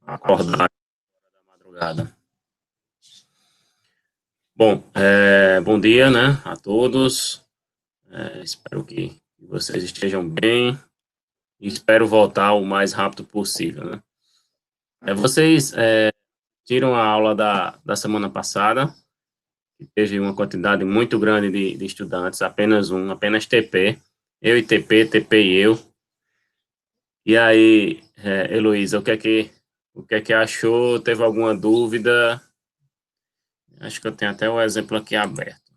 acordar da madrugada. Bom, bom dia, né, a todos. Espero que vocês estejam bem e espero voltar o mais rápido possível, né? Vocês tiram a aula da semana passada, que teve uma quantidade muito grande de estudantes, apenas TP, eu e TP, TP e eu. E aí, Heloísa, o que é que achou? Teve alguma dúvida? Acho que eu tenho até o exemplo aqui aberto.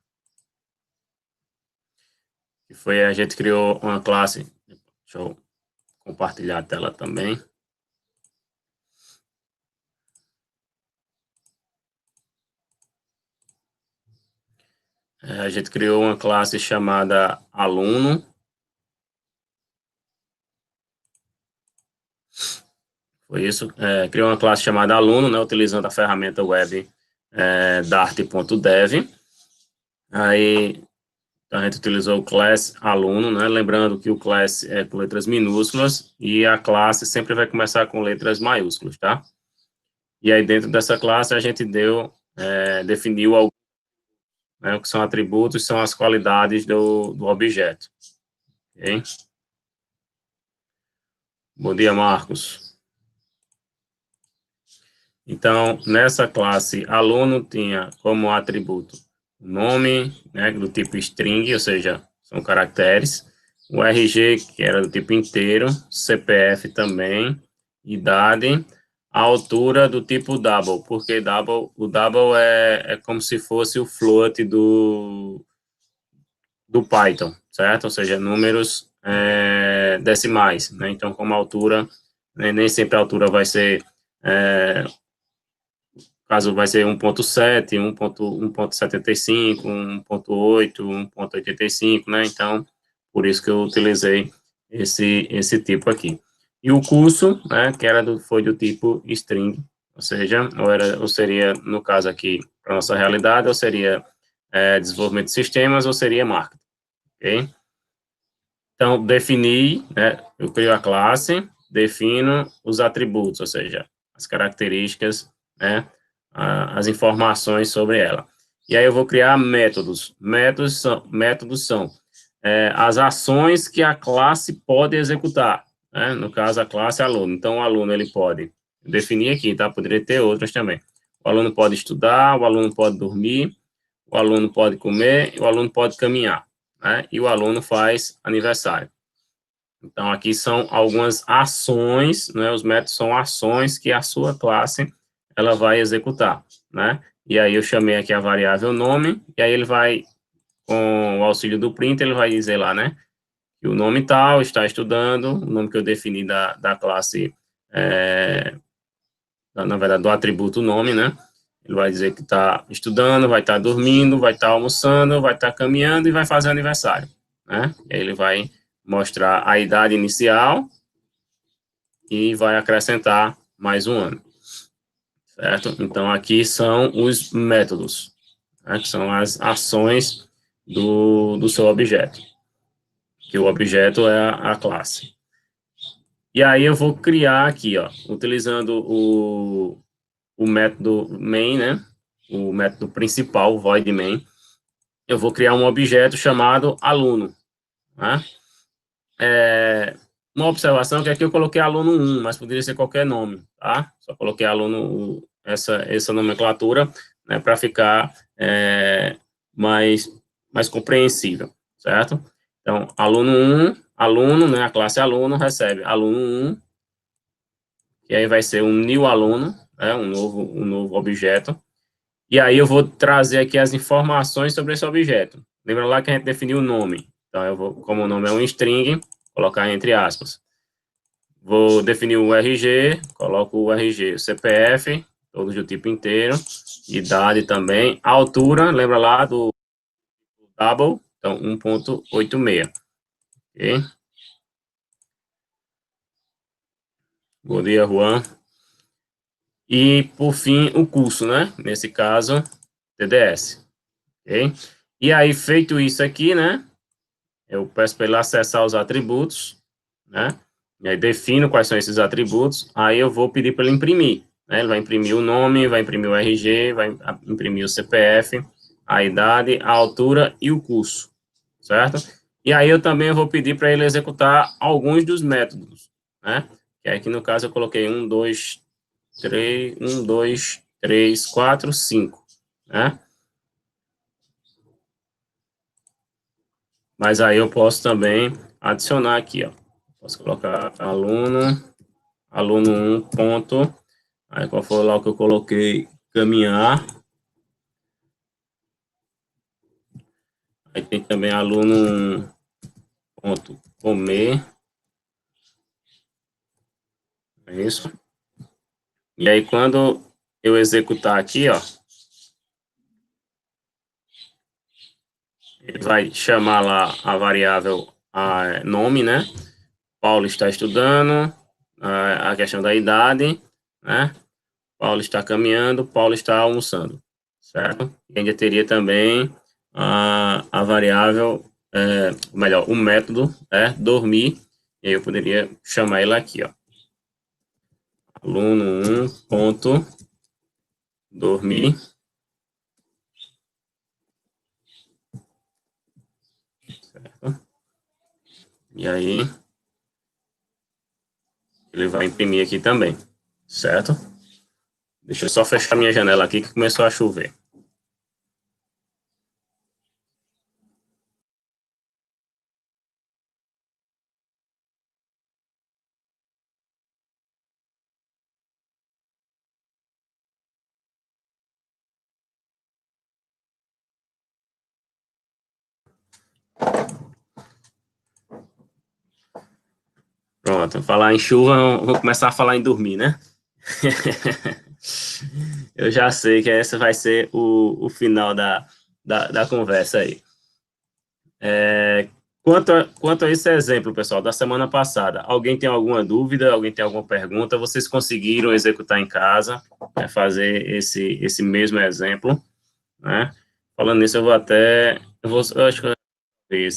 Que foi, a gente criou uma classe, deixa eu compartilhar a tela também. A gente criou uma classe chamada aluno. Foi isso, criou uma classe chamada aluno, né, utilizando a ferramenta web dart.dev. Aí a gente utilizou o class aluno, né, lembrando que o class é com letras minúsculas e a classe sempre vai começar com letras maiúsculas, tá? E aí dentro dessa classe a gente definiu né, o que são atributos, são as qualidades do objeto. Okay? Bom dia, Marcos. Então, nessa classe, aluno tinha como atributo o nome, né, do tipo string, ou seja, são caracteres, o RG, que era do tipo inteiro, CPF também, idade, a altura do tipo double, porque o double é como se fosse o float do Python, certo? Ou seja, números decimais, né? Então, como a altura, né, nem sempre a altura vai ser, caso vai ser 1.7, 1.75, 1.8, 1.85, né? Então, por isso que eu utilizei esse tipo aqui. E o curso, né, que foi do tipo string, ou seja, ou seria, no caso aqui, para nossa realidade, ou seria desenvolvimento de sistemas, ou seria marketing. Ok? Então, né, eu crio a classe, defino os atributos, ou seja, as características, né, as informações sobre ela. E aí eu vou criar métodos. Métodos são as ações que a classe pode executar, né? No caso, a classe é aluno. Então, o aluno, ele pode definir aqui, tá? Poderia ter outras também. O aluno pode estudar, o aluno pode dormir, o aluno pode comer, o aluno pode caminhar, né? E o aluno faz aniversário. Então, aqui são algumas ações, né? Os métodos são ações que a sua classe, ela vai executar, né? E aí eu chamei aqui a variável nome, e aí ele vai, com o auxílio do print, ele vai dizer lá, né? Que o nome tal está estudando, o nome que eu defini da classe, na verdade, do atributo nome, né? Ele vai dizer que está estudando, vai estar dormindo, vai estar almoçando, vai estar caminhando e vai fazer aniversário, né? E aí ele vai mostrar a idade inicial e vai acrescentar mais um ano, certo? Então, aqui são os métodos, né? Que são as ações do seu objeto, que o objeto é a classe. E aí eu vou criar aqui, ó, utilizando o método main, né? O método principal, o void main, eu vou criar um objeto chamado aluno, né? Uma observação que aqui eu coloquei aluno 1, mas poderia ser qualquer nome, tá? Só coloquei aluno, essa nomenclatura, né, para ficar mais compreensível, certo? Então, aluno 1, aluno, né, a classe aluno recebe aluno 1, que aí vai ser um new aluno, né, um novo objeto, e aí eu vou trazer aqui as informações sobre esse objeto. Lembra lá que a gente definiu o nome. Então, eu vou, como o nome é um string, colocar entre aspas. Vou definir o RG, coloco o RG, o CPF, todos do tipo inteiro, idade também, a altura, lembra lá do double, então 1.86. Ok? Bom dia, Juan. E, por fim, o curso, né? Nesse caso, TDS. Ok? E aí, feito isso aqui, né? Eu peço para ele acessar os atributos, né? E aí defino quais são esses atributos, aí eu vou pedir para ele imprimir, né? Ele vai imprimir o nome, vai imprimir o RG, vai imprimir o CPF, a idade, a altura e o curso, certo? E aí eu também vou pedir para ele executar alguns dos métodos, né? Que aqui no caso eu coloquei 2, 3, 4, 5, né? Mas aí eu posso também adicionar aqui, ó. Posso colocar aluno 1 ponto, aí qual foi lá o que eu coloquei, caminhar. Aí tem também aluno 1 ponto, comer. É isso. E aí quando eu executar aqui, ó, ele vai chamar lá a variável nome, né? Paulo está estudando, a questão da idade, né? Paulo está caminhando, Paulo está almoçando, certo? E ainda teria também a variável, melhor, o método, dormir, e aí eu poderia chamar ele aqui, ó. Aluno 1 ponto, dormir, certo? E aí, ele vai imprimir aqui também, certo? Deixa eu só fechar minha janela aqui que começou a chover. Pronto, falar em chuva, vou começar a falar em dormir, né? Eu já sei que esse vai ser o final da conversa aí. Quanto a esse exemplo, pessoal, da semana passada, alguém tem alguma dúvida, alguém tem alguma pergunta? Vocês conseguiram executar em casa, fazer esse mesmo exemplo, né? Falando nisso, eu acho que eu vou ver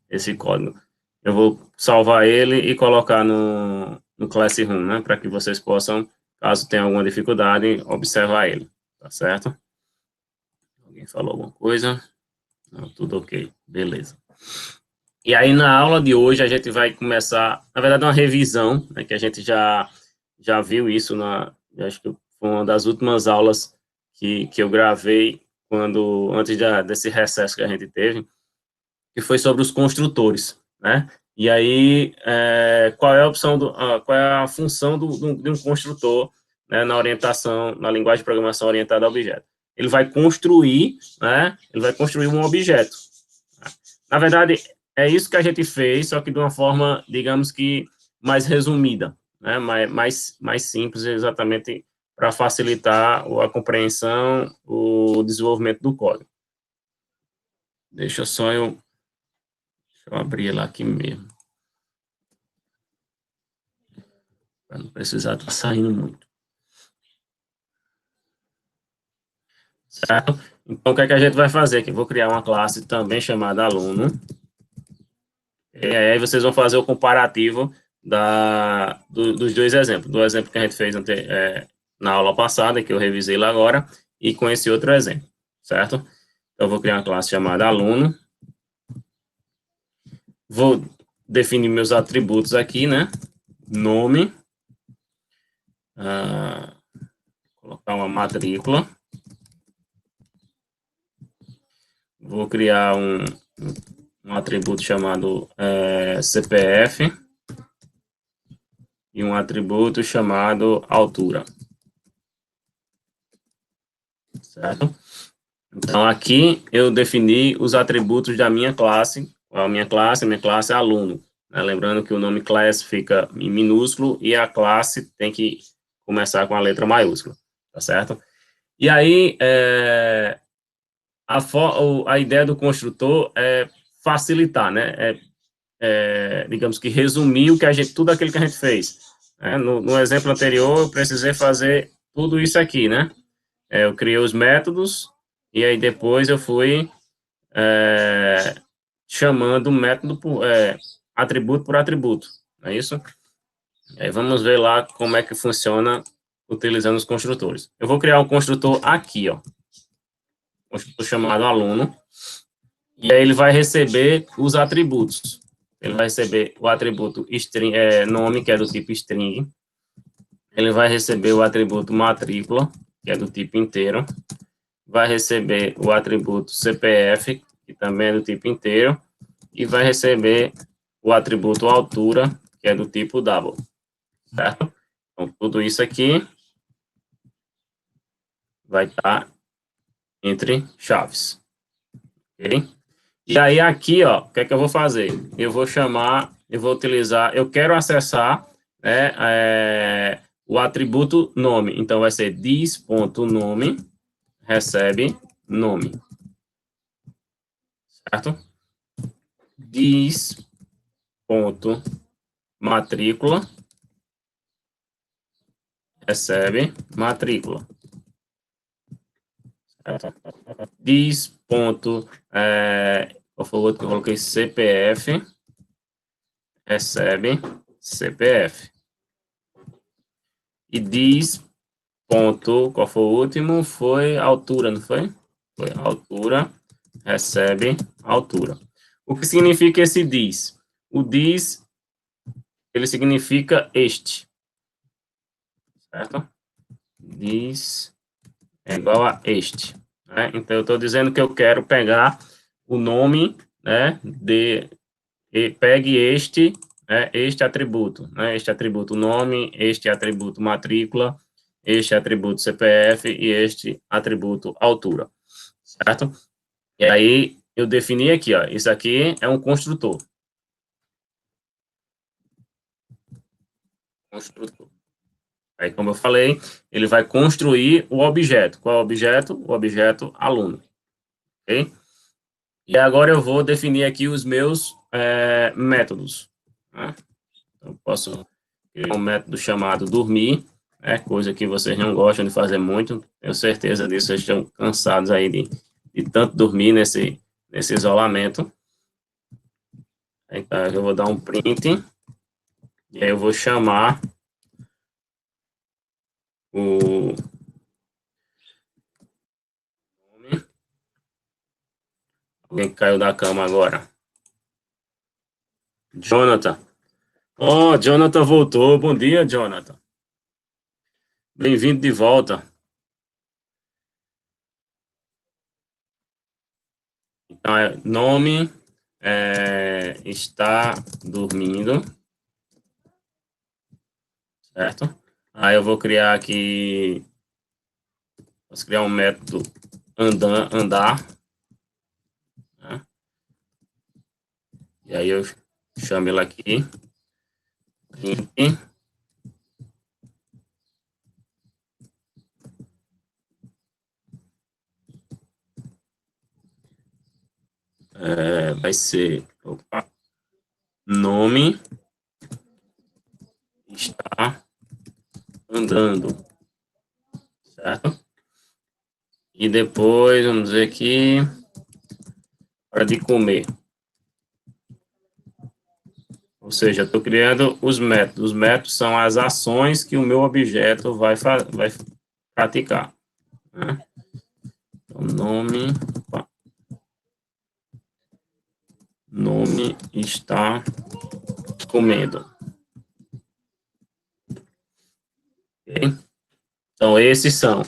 esse código. Eu vou salvar ele e colocar no Classroom, né? Para que vocês possam, caso tenha alguma dificuldade, observar ele, tá certo? Alguém falou alguma coisa? Não, tudo ok, beleza. E aí, na aula de hoje, a gente vai começar, na verdade, uma revisão, né, que a gente já viu isso, acho que foi uma das últimas aulas que eu gravei antes desse recesso que a gente teve, que foi sobre os construtores, né? E aí, qual é a opção qual é a função de um construtor, né, na orientação, na linguagem de programação orientada a objeto? Ele vai construir, né? Ele vai construir um objeto. Na verdade, é isso que a gente fez, só que de uma forma, digamos que mais resumida, né? Mais simples, exatamente para facilitar a compreensão, o desenvolvimento do código. Deixa eu abrir ela aqui mesmo, para não precisar estar saindo muito. Certo? Então, o que é que a gente vai fazer aqui? Vou criar uma classe também chamada aluno. E aí vocês vão fazer o comparativo dos dois exemplos. Do exemplo que a gente fez na aula passada, que eu revisei lá agora, e com esse outro exemplo, certo? Então, eu vou criar uma classe chamada aluno. Vou definir meus atributos aqui, né? Nome. Colocar uma matrícula. Vou criar um atributo chamado CPF e um atributo chamado altura. Certo? Então, aqui eu defini os atributos da minha classe. A minha classe é aluno. Né? Lembrando que o nome class fica em minúsculo e a classe tem que começar com a letra maiúscula. Tá certo? E aí, a ideia do construtor é facilitar, né? Digamos que resumir tudo aquilo que a gente fez. Né? No exemplo anterior, eu precisei fazer tudo isso aqui, né? Eu criei os métodos e aí depois eu fui chamando método atributo por atributo, não é isso? Aí vamos ver lá como é que funciona utilizando os construtores. Eu vou criar um construtor aqui, ó. Construtor chamado aluno. E aí ele vai receber os atributos. Ele vai receber o atributo string, nome, que é do tipo string. Ele vai receber o atributo matrícula, que é do tipo inteiro. Vai receber o atributo CPF, que também é do tipo inteiro. E vai receber o atributo altura, que é do tipo double. Certo? Então, tudo isso aqui vai estar entre chaves. Ok? E aí, aqui, ó, o que é que eu vou fazer? Eu vou chamar, eu vou utilizar, eu quero acessar, né, o atributo nome. Então, vai ser dis.nome, recebe nome. Certo? Dis.matrícula, recebe matrícula. Dis. Qual foi o outro que eu coloquei? CPF, recebe CPF. E diz, ponto, qual foi o último? Foi altura, não foi? Foi altura, recebe altura. O que significa esse diz? O diz, ele significa este. Certo? Diz é igual a este. Né? Então, eu estou dizendo que eu quero pegar o nome, né, pegue este, né, este atributo, né, este atributo nome, este atributo matrícula, este atributo CPF e este atributo altura, certo? E aí, eu defini aqui, ó, isso aqui é um construtor. Construtor. Aí, como eu falei, ele vai construir o objeto. Qual é o objeto? O objeto aluno. Ok? E agora eu vou definir aqui os meus métodos. Né? Eu posso criar um método chamado dormir, coisa que vocês não gostam de fazer muito. Tenho certeza disso, vocês estão cansados aí de tanto dormir nesse isolamento. Então, eu vou dar um print, e aí eu vou chamar o nome. Alguém caiu da cama agora. Jonathan. Oh, Jonathan voltou. Bom dia, Jonathan. Bem-vindo de volta. Então, nome está dormindo. Certo? Aí eu vou criar aqui, vou criar um método andar. Né? E aí eu chamo ele aqui. Vai ser nome está andando, certo? E depois, vamos dizer aqui, hora de comer. Ou seja, estou criando os métodos. Os métodos são as ações que o meu objeto vai praticar. Né? Então, nome está comendo. Okay? Então, esses são.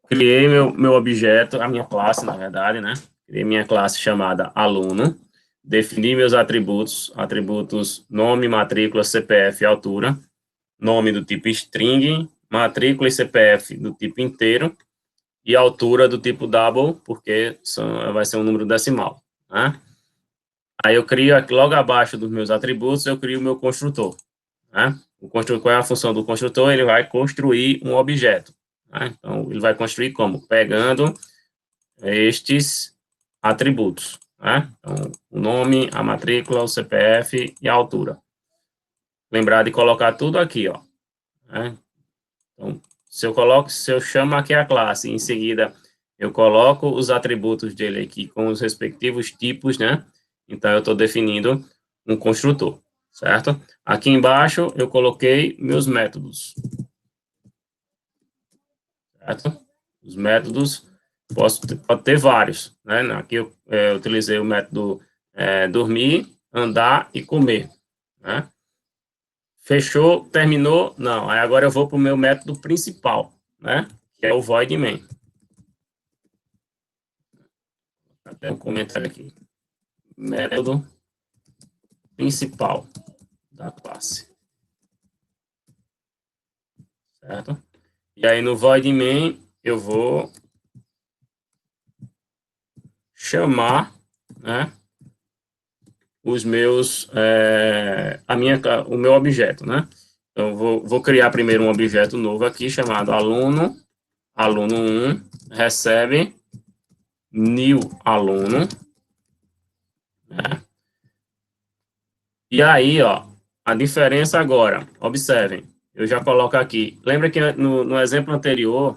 Criei meu objeto, a minha classe, na verdade, né? Criei minha classe chamada aluno. Defini meus atributos nome, matrícula, CPF e altura. Nome do tipo string, matrícula e CPF do tipo inteiro. E altura do tipo double, porque vai ser um número decimal. Né? Aí eu crio, aqui, logo abaixo dos meus atributos, eu crio o meu construtor. Né? O construtor, qual é a função do construtor? Ele vai construir um objeto. Né? Então, ele vai construir como? Pegando estes atributos. Né? Então, o nome, a matrícula, o CPF e a altura. Lembrar de colocar tudo aqui, ó. Né? Então, se eu chamo aqui a classe, em seguida eu coloco os atributos dele aqui com os respectivos tipos, né? Então, eu estou definindo um construtor. certo? Aqui embaixo eu coloquei meus métodos, certo? Os métodos, pode ter vários, né? Aqui eu utilizei o método dormir, andar e comer, né? Fechou, terminou? Não, aí agora eu vou para o meu método principal, né? Que é o void main. Até um comentário aqui. Método principal da classe, certo? E aí no void main eu vou chamar, né, os meus, o meu objeto, né? Então, vou criar primeiro um objeto novo aqui, chamado aluno, aluno1, recebe new aluno, né? E aí, ó, a diferença agora, observem, eu já coloco aqui, lembra que no exemplo anterior,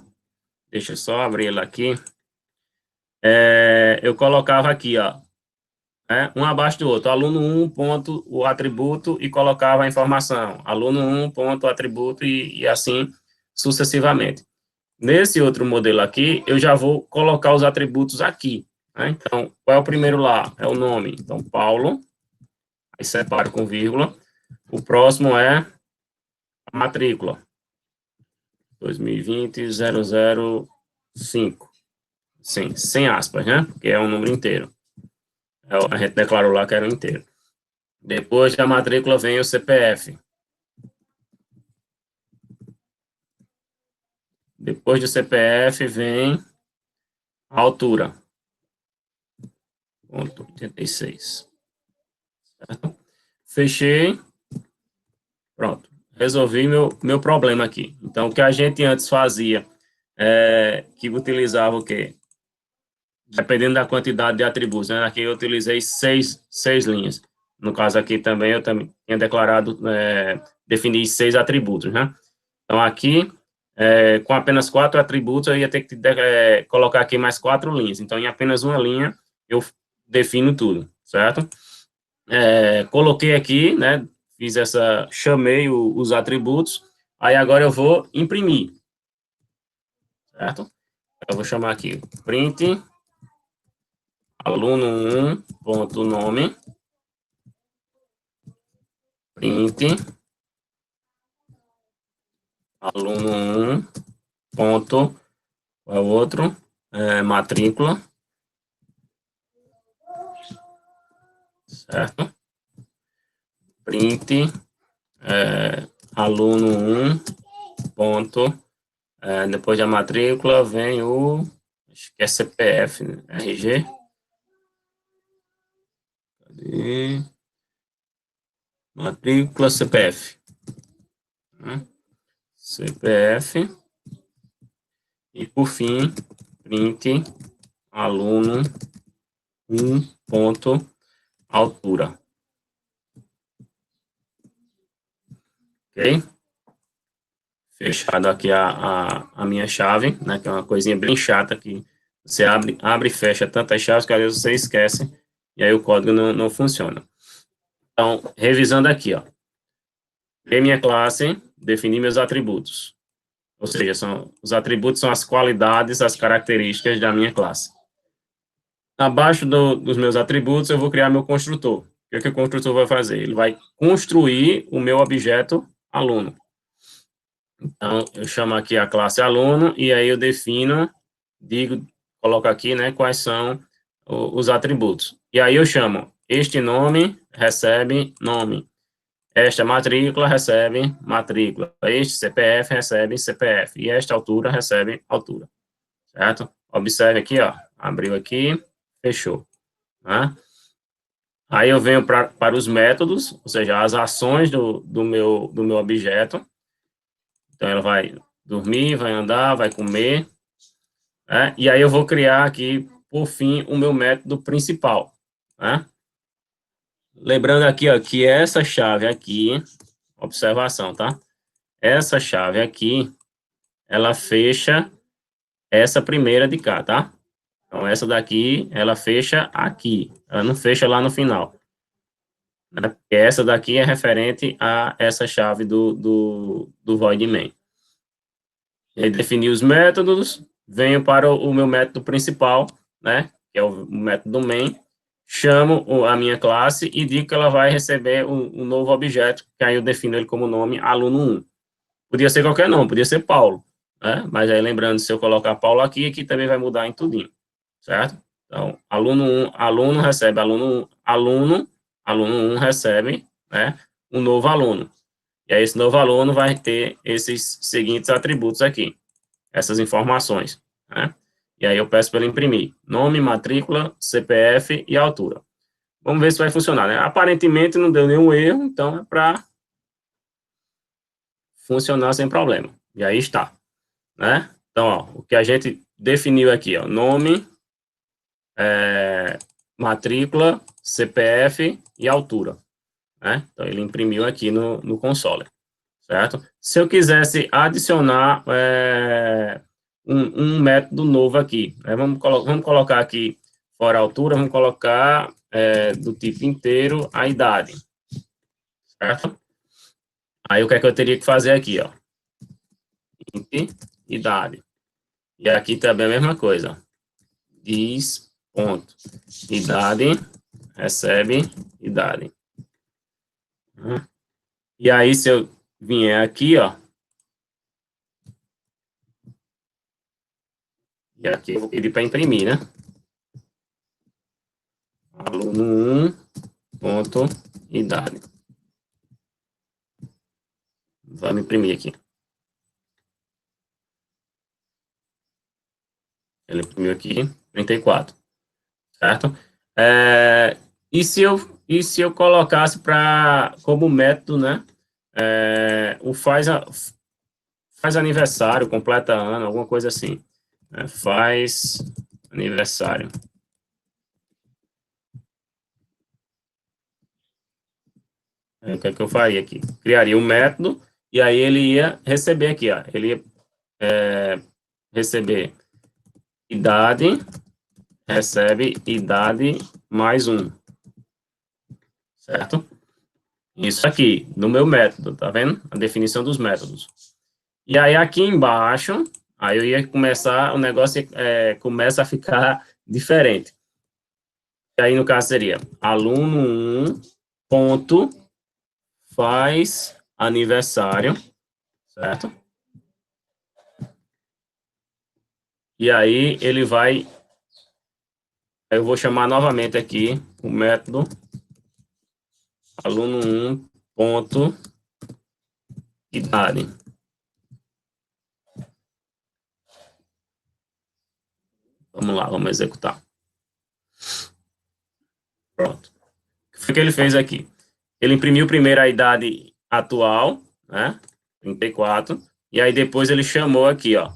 deixa eu só abrir ele aqui, eu colocava aqui, ó, um abaixo do outro, aluno 1, ponto, o atributo, e colocava a informação, aluno 1, ponto, atributo, e assim sucessivamente. Nesse outro modelo aqui, eu já vou colocar os atributos aqui, né? Então, qual é o primeiro lá? É o nome. Então, Paulo, aí separo com vírgula. O próximo é a matrícula, 2020-005. Sim, sem aspas, né? Porque é um número inteiro. A gente declarou lá que era um inteiro. Depois da matrícula vem o CPF. Depois do CPF vem a altura. Ponto 86. Certo? Fechei. Pronto. Resolvi meu problema aqui. Então, o que a gente antes fazia, que utilizava o quê? Dependendo da quantidade de atributos, né? Aqui eu utilizei seis linhas. No caso aqui também, eu também tinha declarado, definir 6 atributos, né? Então, aqui, com apenas 4 atributos, eu ia ter que colocar aqui mais 4 linhas. Então, em apenas uma linha, eu defino tudo, certo? Coloquei aqui, né? Chamei os atributos, aí agora eu vou imprimir, certo? Eu vou chamar aqui, print, aluno1, ponto nome, print, aluno1, ponto, qual é o outro? Matrícula, certo? Print, aluno1, ponto, depois da matrícula vem acho que é CPF, né? RG. Cadê? Matrícula CPF. CPF. E, por fim, print aluno 1 ponto altura. Ok? Fechado aqui a minha chave, né, que é uma coisinha bem chata que você abre e fecha tantas chaves que às vezes você esquece e aí o código não funciona. Então, revisando aqui, ó. Criei minha classe, defini meus atributos. Ou seja, os atributos são as qualidades, as características da minha classe. Abaixo dos meus atributos, eu vou criar meu construtor. O que o construtor vai fazer? Ele vai construir o meu objeto aluno. Então, eu chamo aqui a classe aluno, e aí eu defino, coloco aqui, né, quais são os atributos. E aí eu chamo, este nome recebe nome. Esta matrícula recebe matrícula. Este CPF recebe CPF. E esta altura recebe altura. Certo? Observe aqui, ó. Abriu aqui, fechou. Né? Aí eu venho para os métodos, ou seja, as ações do meu objeto. Então, ela vai dormir, vai andar, vai comer. Né? E aí eu vou criar aqui, por fim, o meu método principal. Né? Lembrando aqui, ó, que essa chave aqui, observação, tá? Essa chave aqui, ela fecha essa primeira de cá, tá? Então, essa daqui, ela fecha aqui. Ela não fecha lá no final. né? Porque essa daqui é referente a essa chave do void main. E aí, defini os métodos, venho para o meu método principal, né, que é o método main, chamo a minha classe e digo que ela vai receber um novo objeto, que aí eu defino ele como nome aluno 1. Podia ser qualquer nome, podia ser Paulo, né, mas aí lembrando, se eu colocar Paulo aqui também vai mudar em tudinho, certo? Então, aluno 1, aluno recebe aluno 1, aluno 1 recebe, né, um novo aluno. E aí esse novo aluno vai ter esses seguintes atributos aqui, essas informações, né? E aí eu peço para ele imprimir nome, matrícula, CPF e altura. Vamos ver se vai funcionar, né? Aparentemente não deu nenhum erro, então é para funcionar sem problema. E aí está, né? Então, ó, o que a gente definiu aqui, ó, nome, matrícula, CPF e altura, né? Então, ele imprimiu aqui no console, certo? Se eu quisesse adicionar um método novo aqui, né? Vamos colocar aqui, fora a altura, vamos colocar do tipo inteiro a idade, certo? Aí o que é que eu teria que fazer aqui, ó? Idade. E aqui também a mesma coisa. Diz, ponto. Idade, recebe, idade. E aí, se eu vier aqui, ó, e aqui eu vou pedir para imprimir, né? Aluno 1, ponto, idade. Vamos imprimir aqui. Ele imprimiu aqui, 34, certo? E se eu colocasse como método, né, o faz aniversário, completa ano, alguma coisa assim. Né, faz aniversário. O que é que eu faria aqui? Criaria um método, e aí ele ia receber aqui, ó. Ele ia receber idade, recebe idade mais 1. Certo? Isso aqui, no meu método, tá vendo? A definição dos métodos. E aí, aqui embaixo, aí eu ia começar, o negócio começa a ficar diferente. E aí, no caso, seria aluno 1, ponto, faz aniversário, certo? E aí, ele vai, eu vou chamar novamente aqui o método aluno 1, ponto, idade. Vamos lá, vamos executar. Pronto. O que foi que ele fez aqui? Ele imprimiu primeiro a idade atual, né? 34, e aí depois ele chamou aqui, ó.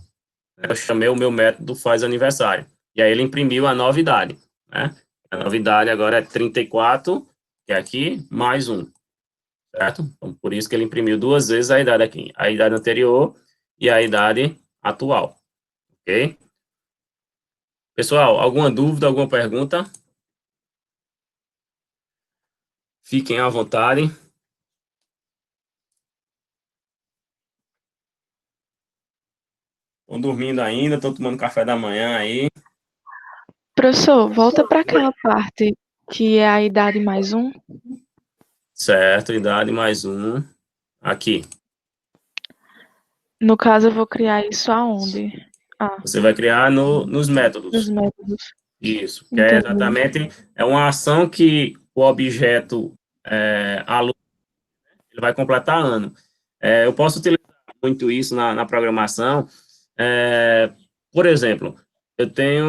Eu chamei o meu método faz aniversário. E aí ele imprimiu a nova idade, né? A nova idade agora é 34, que é aqui, mais 1, certo? Então, por isso que ele imprimiu duas vezes a idade aqui. A idade anterior e a idade atual, ok? Pessoal, alguma dúvida, alguma pergunta? Fiquem à vontade. Estão dormindo ainda, estão tomando café da manhã aí. Professor, volta para aquela parte que é a idade mais 1. Certo, idade mais 1. Aqui. No caso, eu vou criar isso aonde? Você vai criar nos métodos. Nos métodos. Isso, que é Entendi. exatamente uma ação que o objeto aluno ele vai completar ano. Eu posso utilizar muito isso na programação. Por exemplo, eu tenho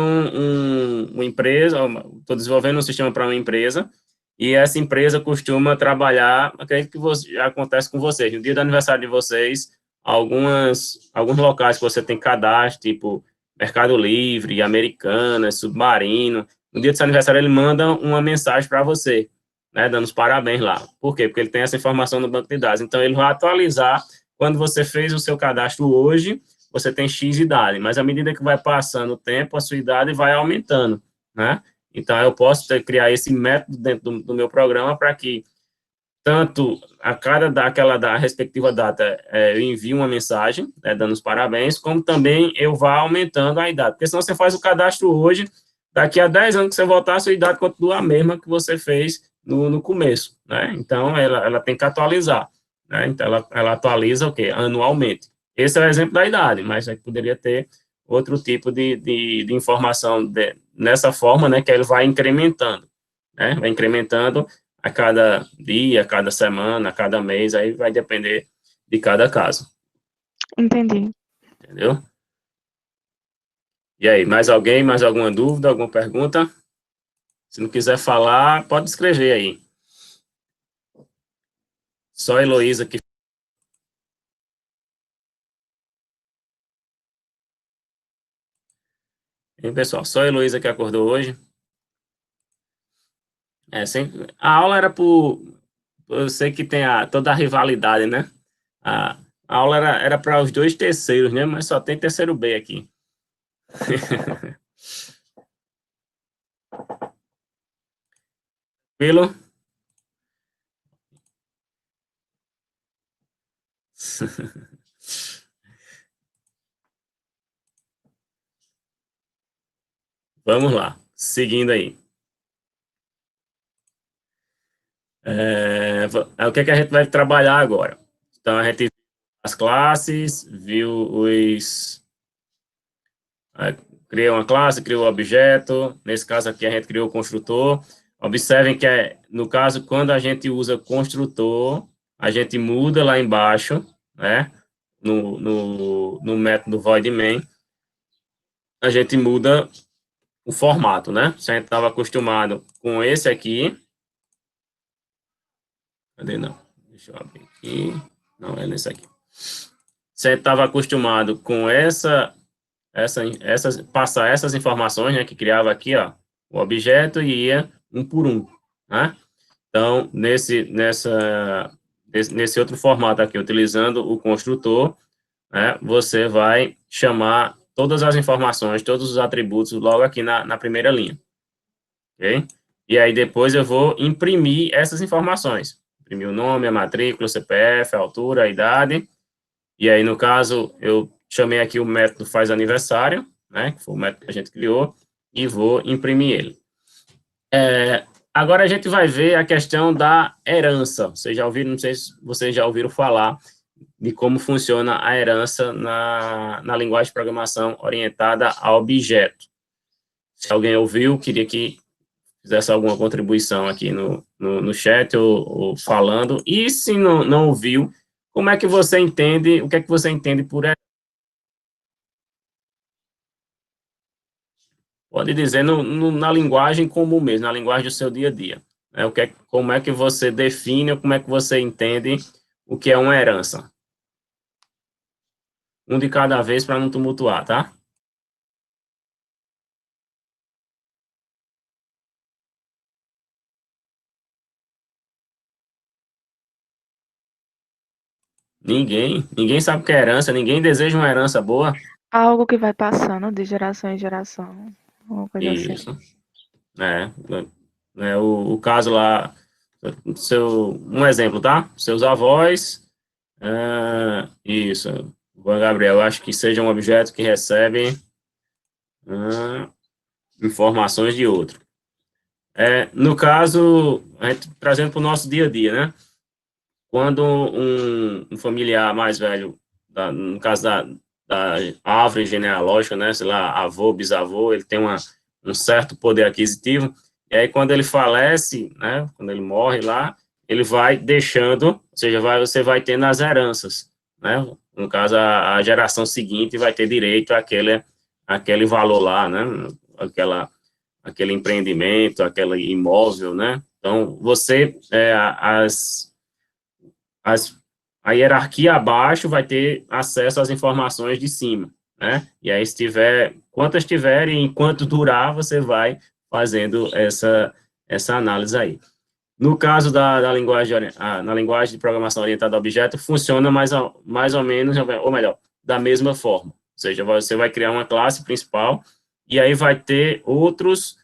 uma empresa, estou desenvolvendo um sistema para uma empresa, e essa empresa costuma trabalhar, acredito que já acontece com vocês, no dia do aniversário de vocês, alguns locais que você tem cadastro, tipo Mercado Livre, Americanas, Submarino, no dia do seu aniversário ele manda uma mensagem para você, né, dando os parabéns lá. Por quê? Porque ele tem essa informação no banco de dados. Então, ele vai atualizar, quando você fez o seu cadastro hoje, você tem X idade, mas à medida que vai passando o tempo, a sua idade vai aumentando, né? Então, eu posso criar esse método dentro do meu programa para que tanto a cada daquela da respectiva data, eu envio uma mensagem, né, dando os parabéns, como também eu vá aumentando a idade, porque senão você faz o cadastro hoje, daqui a 10 anos que você voltar, a sua idade continua a mesma que você fez no começo, né, então ela tem que atualizar, né, então ela atualiza o quê? Anualmente. Esse é o exemplo da idade, mas aí poderia ter outro tipo de informação nessa forma, né, que ele vai incrementando, né, vai incrementando a cada dia, a cada semana, a cada mês, aí vai depender de cada caso. Entendi. Entendeu? E aí, mais alguém, mais alguma dúvida, alguma pergunta? Se não quiser falar, pode escrever aí. Só a Heloísa que... Hein, pessoal? Só a Heloísa que acordou hoje. Sempre... A aula era por... Eu sei que tem toda a rivalidade, né? A aula era para os 2 terceiros, né? Mas só tem terceiro B aqui. Tranquilo? Vamos lá, seguindo aí. O que a gente vai trabalhar agora? Então, a gente viu as classes, viu criou uma classe, criou o objeto, nesse caso aqui a gente criou o construtor. Observem que, no caso, quando a gente usa construtor, a gente muda lá embaixo, né, no método void main, a gente muda o formato, né? Se a gente estava acostumado com esse aqui, cadê não? Deixa eu abrir aqui. Não, é nesse aqui. Você estava acostumado com passar essas informações, né, que criava aqui, ó, o objeto e ia um por um, né? Então, nesse outro formato aqui, utilizando o construtor, né, você vai chamar todas as informações, todos os atributos logo aqui na primeira linha, ok? E aí depois eu vou imprimir essas informações. Imprimir o nome, a matrícula, o CPF, a altura, a idade. E aí, no caso, eu chamei aqui o método faz aniversário, né, que foi o método que a gente criou, e vou imprimir ele. Agora a gente vai ver a questão da herança. Vocês já ouviram, não sei se vocês já ouviram falar de como funciona a herança na linguagem de programação orientada a objeto. Se alguém ouviu, queria que fizesse alguma contribuição aqui no chat ou falando. E se não ouviu, como é que você entende, o que é que você entende por herança? Pode dizer na linguagem comum mesmo, na linguagem do seu dia a dia. Né? Como é que você define, ou como é que você entende o que é uma herança? Um de cada vez para não tumultuar, tá? Ninguém sabe o que é herança, ninguém deseja uma herança boa. Algo que vai passando de geração em geração. Uma coisa assim. Isso. O caso lá, um exemplo, tá? Seus avós, isso, Juan Gabriel, acho que seja um objeto que recebe informações de outro. No caso, a gente trazendo para o nosso dia a dia, né? Quando um familiar mais velho, no caso da árvore genealógica, né? Sei lá, avô, bisavô, ele tem um certo poder aquisitivo, e aí quando ele falece, né? Quando ele morre lá, ele vai deixando, ou seja, você vai tendo as heranças, né? No caso, a geração seguinte vai ter direito àquele valor lá, né? Aquele empreendimento, aquele imóvel, né? Então, a hierarquia abaixo vai ter acesso às informações de cima, né? E aí, quantas tiverem, enquanto durar, você vai fazendo essa análise aí. No caso da linguagem, na linguagem de programação orientada a objeto, funciona mais ou menos, ou melhor, da mesma forma. Ou seja, você vai criar uma classe principal e aí vai ter outras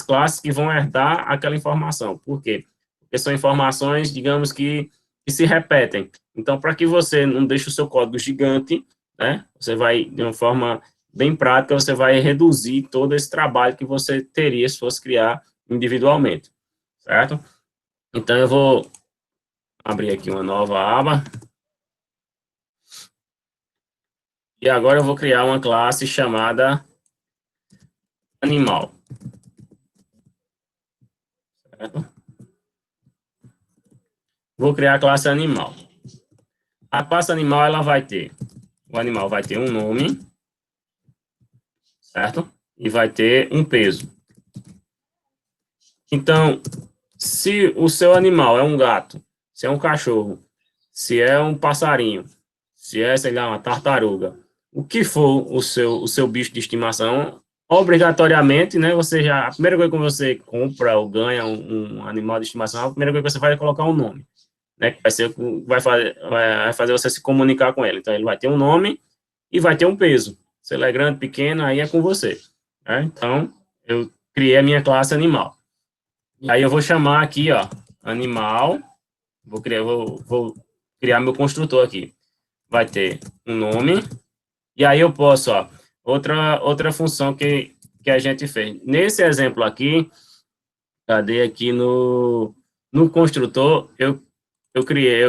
classes que vão herdar aquela informação. Por quê? Porque porque são informações, digamos que se repetem. Então, para que você não deixe o seu código gigante, né, você vai, de uma forma bem prática, você vai reduzir todo esse trabalho que você teria se fosse criar individualmente, certo? Então, eu vou abrir aqui uma nova aba. E agora eu vou criar uma classe chamada animal. Certo? Vou criar a classe animal. A classe animal, ela vai ter, o animal vai ter um nome, certo? E vai ter um peso. Então, se o seu animal é um gato, se é um cachorro, se é um passarinho, se é, sei lá, uma tartaruga, o que for o seu bicho de estimação, obrigatoriamente, né, você já, a primeira coisa que você compra ou ganha um animal de estimação, a primeira coisa que você faz é colocar um nome, né, que vai ser, vai fazer você se comunicar com ele. Então, ele vai ter um nome e vai ter um peso. Se ele é grande, pequeno, aí é com você. Né? Então, eu criei a minha classe animal. E aí eu vou chamar aqui, ó, animal, vou criar meu construtor aqui. Vai ter um nome, e aí eu posso, ó, outra função que a gente fez. Nesse exemplo aqui, cadê aqui no construtor, eu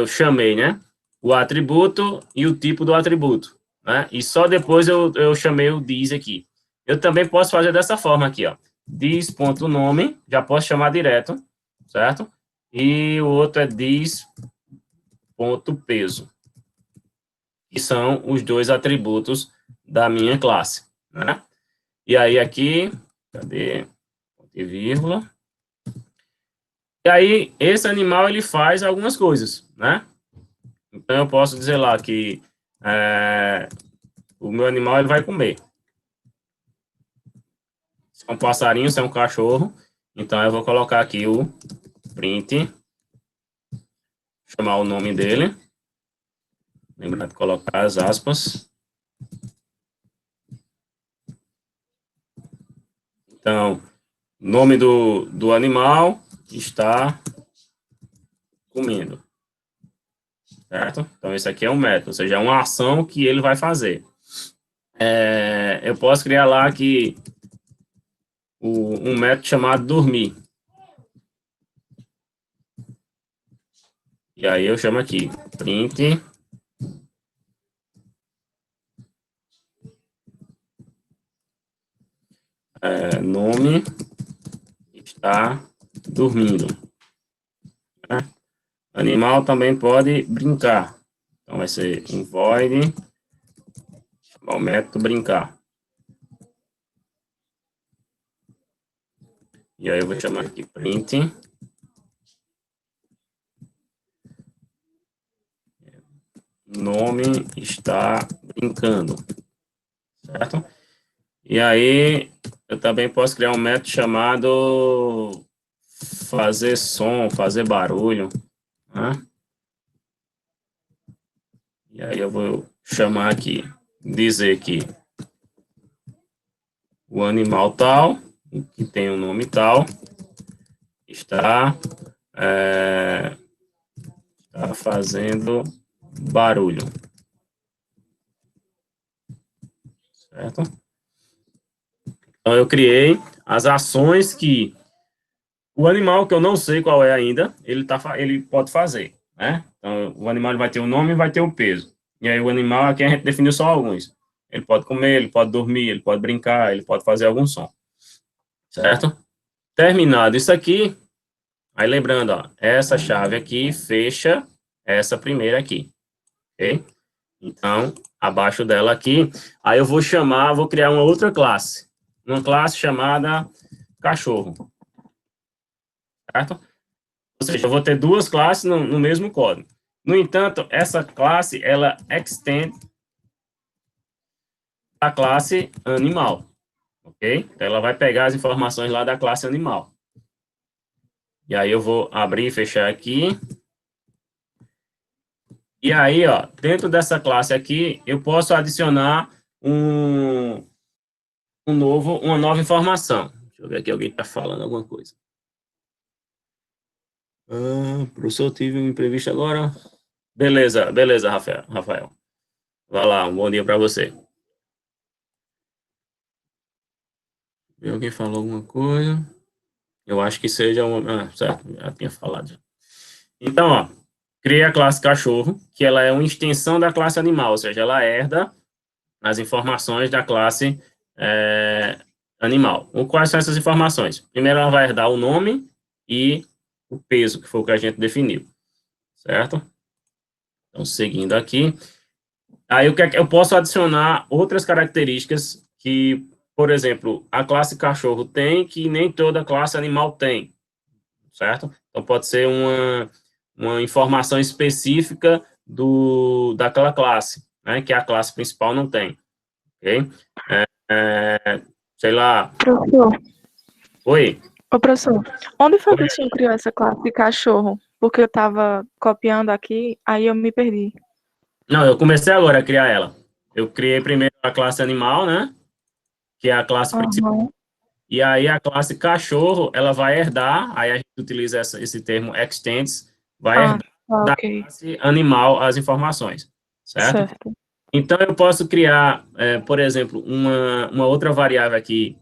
chamei, né, o atributo e o tipo do atributo, né, e só depois eu chamei o this aqui. Eu também posso fazer dessa forma aqui, ó, this.nome, já posso chamar direto, certo? E o outro é this.peso, que são os dois atributos da minha classe, né? E aí aqui, cadê? Ponto e vírgula. E aí, esse animal, ele faz algumas coisas, né? Então, eu posso dizer lá que o meu animal, ele vai comer. Se é um passarinho, se é um cachorro, então eu vou colocar aqui o print, chamar o nome dele, lembrar de colocar as aspas. Então, nome do animal está comendo, certo? Então, esse aqui é um método, ou seja, é uma ação que ele vai fazer. Eu posso criar lá que um método chamado dormir. E aí eu chamo aqui, print nome está dormindo. Né? Animal também pode brincar. Então vai ser um void, chamar o método brincar. E aí eu vou chamar aqui print nome está brincando, certo? E aí eu também posso criar um método chamado fazer som, fazer barulho, né? E aí eu vou chamar aqui, dizer que o animal tal, que tem o nome tal, está fazendo barulho, certo? Então, eu criei as ações que o animal, que eu não sei qual é ainda, ele pode fazer, né? Então, o animal vai ter o nome e vai ter o peso. E aí, o animal, aqui a gente definiu só alguns. Ele pode comer, ele pode dormir, ele pode brincar, ele pode fazer algum som, certo? Terminado isso aqui, aí lembrando, ó, essa chave aqui fecha essa primeira aqui, ok? Então, abaixo dela aqui, aí eu vou criar uma outra classe, uma classe chamada cachorro, certo? Ou seja, eu vou ter duas classes no mesmo código. No entanto, essa classe, ela extend a classe animal, ok? Então, ela vai pegar as informações lá da classe animal. E aí eu vou abrir e fechar aqui. E aí, ó, dentro dessa classe aqui, eu posso adicionar uma nova informação. Deixa eu ver aqui, alguém está falando alguma coisa. Professor, eu tive um imprevisto agora. Beleza, beleza, Rafael. Vai lá, um bom dia para você. Alguém falou alguma coisa? Eu acho que seja uma... certo, já tinha falado. Então, ó, criei a classe cachorro, que ela é uma extensão da classe animal, ou seja, ela herda as informações da classe animal. Quais são essas informações? Primeiro, ela vai herdar o nome e o peso, que foi o que a gente definiu, certo? Então, seguindo aqui. Aí, o que é que eu posso adicionar outras características que, por exemplo, a classe cachorro tem, que nem toda classe animal tem, certo? Então, pode ser uma informação específica daquela classe, né, que a classe principal não tem, ok? Sei lá. Professor, Oi? ô professor, onde foi que o senhor criou essa classe de cachorro? Porque eu estava copiando aqui, aí eu me perdi. Não, eu comecei agora a criar ela. Eu criei primeiro a classe animal, né, que é a classe principal. Aham. E aí a classe cachorro, ela vai herdar, aí a gente utiliza esse termo extends, vai Ah, herdar tá, da ok. classe animal as informações, certo? Certo. Então, eu posso criar, por exemplo, uma outra variável aqui,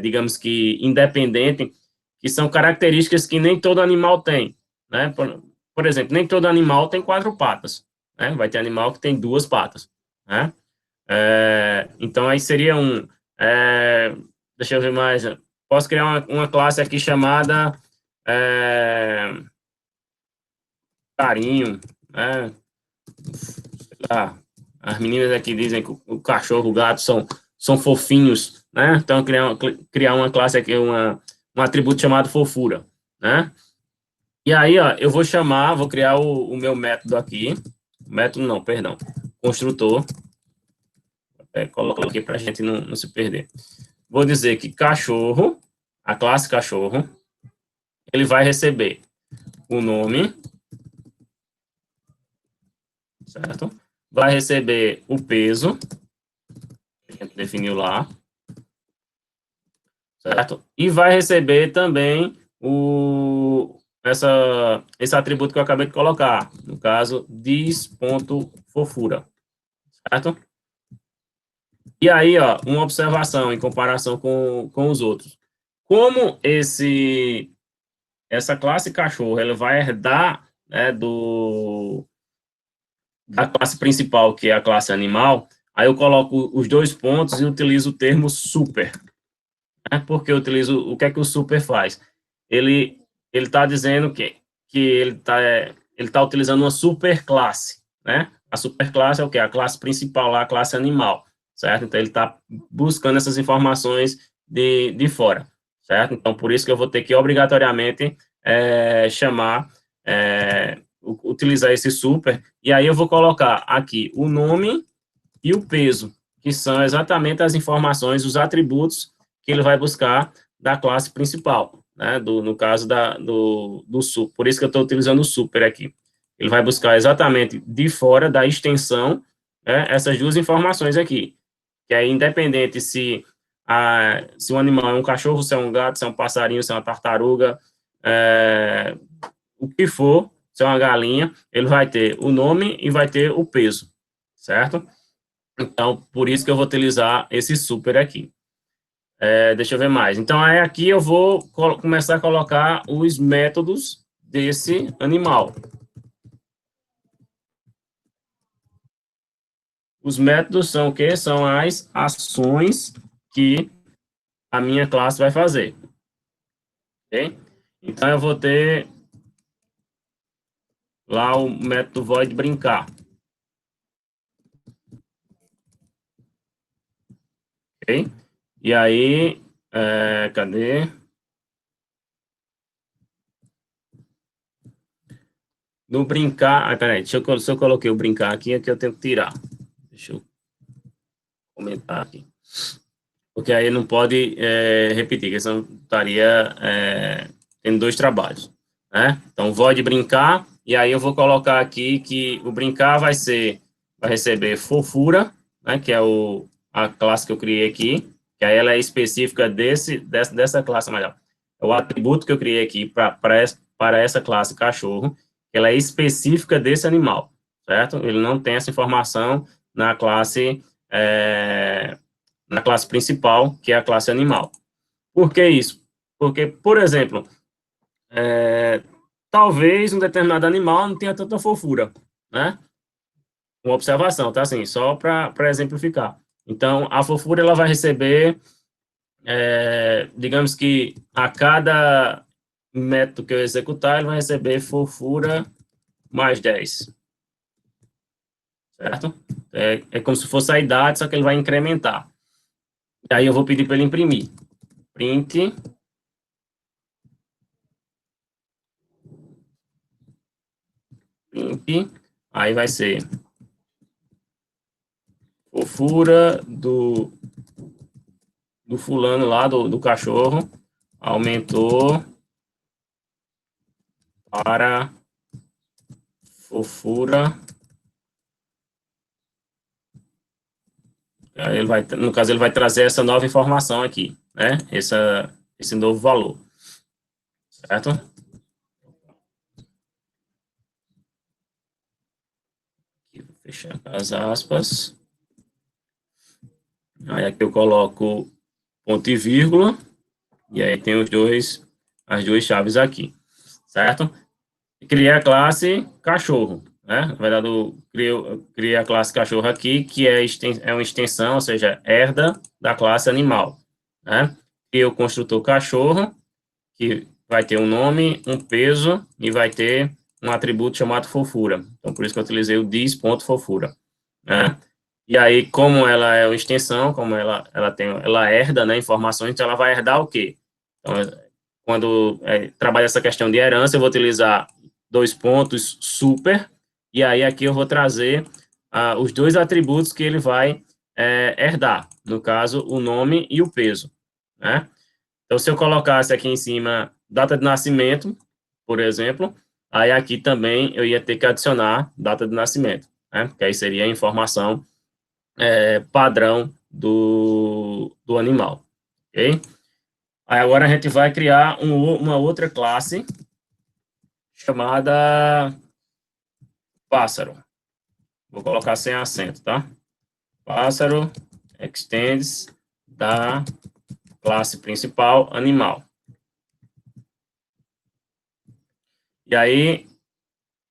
digamos que independente, que são características que nem todo animal tem, né? Por exemplo, nem todo animal tem quatro patas, né? Vai ter animal que tem duas patas, né? Então, aí seria deixa eu ver mais, posso criar uma classe aqui chamada carinho, né? Ah, as meninas aqui dizem que o cachorro, o gato são fofinhos, né? Então, criar uma classe aqui, um atributo chamado fofura, né? E aí, ó, eu vou criar o meu método aqui. Método não, perdão. Construtor. Coloco aqui para a gente não se perder. Vou dizer que cachorro, a classe cachorro, ele vai receber o nome, certo? Vai receber o peso, que a gente definiu lá, certo? E vai receber também esse atributo que eu acabei de colocar, no caso, dis.fofura, certo? E aí, ó, uma observação em comparação com os outros. Como essa classe cachorro, ela vai herdar, né, da classe principal, que é a classe animal, aí eu coloco os dois pontos e utilizo o termo super, né? Porque eu utilizo, o que é que o super faz? Ele está dizendo que ele tá utilizando uma superclasse, né? A superclasse é o quê? A classe principal lá, a classe animal, certo? Então, ele está buscando essas informações de fora, certo? Então, por isso que eu vou ter que, obrigatoriamente, utilizar esse super, e aí eu vou colocar aqui o nome e o peso, que são exatamente as informações, os atributos que ele vai buscar da classe principal, né? No caso do super. Por isso que eu estou utilizando o super aqui. Ele vai buscar exatamente de fora da extensão, né, essas duas informações aqui, que é independente se um animal é um cachorro, se é um gato, se é um passarinho, se é uma tartaruga, o que for, se é uma galinha, ele vai ter o nome e vai ter o peso, certo? Então, por isso que eu vou utilizar esse super aqui. Deixa eu ver mais. Então, aí aqui eu vou começar a colocar os métodos desse animal. Os métodos são o quê? São as ações que a minha classe vai fazer. Ok? Então, eu vou ter lá o método void brincar. Ok? E aí, cadê? No brincar... peraí, se eu coloquei o brincar aqui, é que eu tenho que tirar. Deixa eu comentar aqui. Porque aí não pode repetir, que senão estaria tendo dois trabalhos, né? Então, void brincar, e aí eu vou colocar aqui que o brincar vai receber fofura, né, que é a classe que eu criei aqui, que aí ela é específica dessa classe, melhor. É o atributo que eu criei aqui para para essa classe cachorro, ela é específica desse animal, certo? Ele não tem essa informação na classe principal, que é a classe animal. Por que isso? Porque, por exemplo, talvez um determinado animal não tenha tanta fofura, né? Uma observação, tá? Assim, só para exemplificar. Então, a fofura, ela vai receber, digamos que a cada método que eu executar, ele vai receber fofura mais 10, certo? É como se fosse a idade, só que ele vai incrementar. E aí eu vou pedir para ele imprimir. Print. Print. Aí vai ser fofura do fulano lá, do cachorro, aumentou para fofura. Aí ele vai, no caso, ele vai trazer essa nova informação aqui, né? Esse novo valor, certo? Aqui, vou fechar as aspas. Aí aqui eu coloco ponto e vírgula, e aí tem as duas chaves aqui, certo? Criei a classe cachorro, né? Na verdade, eu criei a classe cachorro aqui, que é uma extensão, ou seja, herda da classe animal, né? Criei o construtor cachorro, que vai ter um nome, um peso, e vai ter um atributo chamado fofura. Então, por isso que eu utilizei o dis.fofura, né? E aí, como ela é uma extensão, como ela herda, né, informações, então ela vai herdar o quê? Então, quando trabalha essa questão de herança, eu vou utilizar dois pontos super, e aí aqui eu vou trazer os dois atributos que ele vai herdar, no caso, o nome e o peso, né? Então, se eu colocasse aqui em cima data de nascimento, por exemplo, aí aqui também eu ia ter que adicionar data de nascimento, né? Que aí seria a informação padrão do animal, ok? Aí agora a gente vai criar uma outra classe chamada pássaro. Vou colocar sem acento, tá? Pássaro extends da classe principal animal. E aí,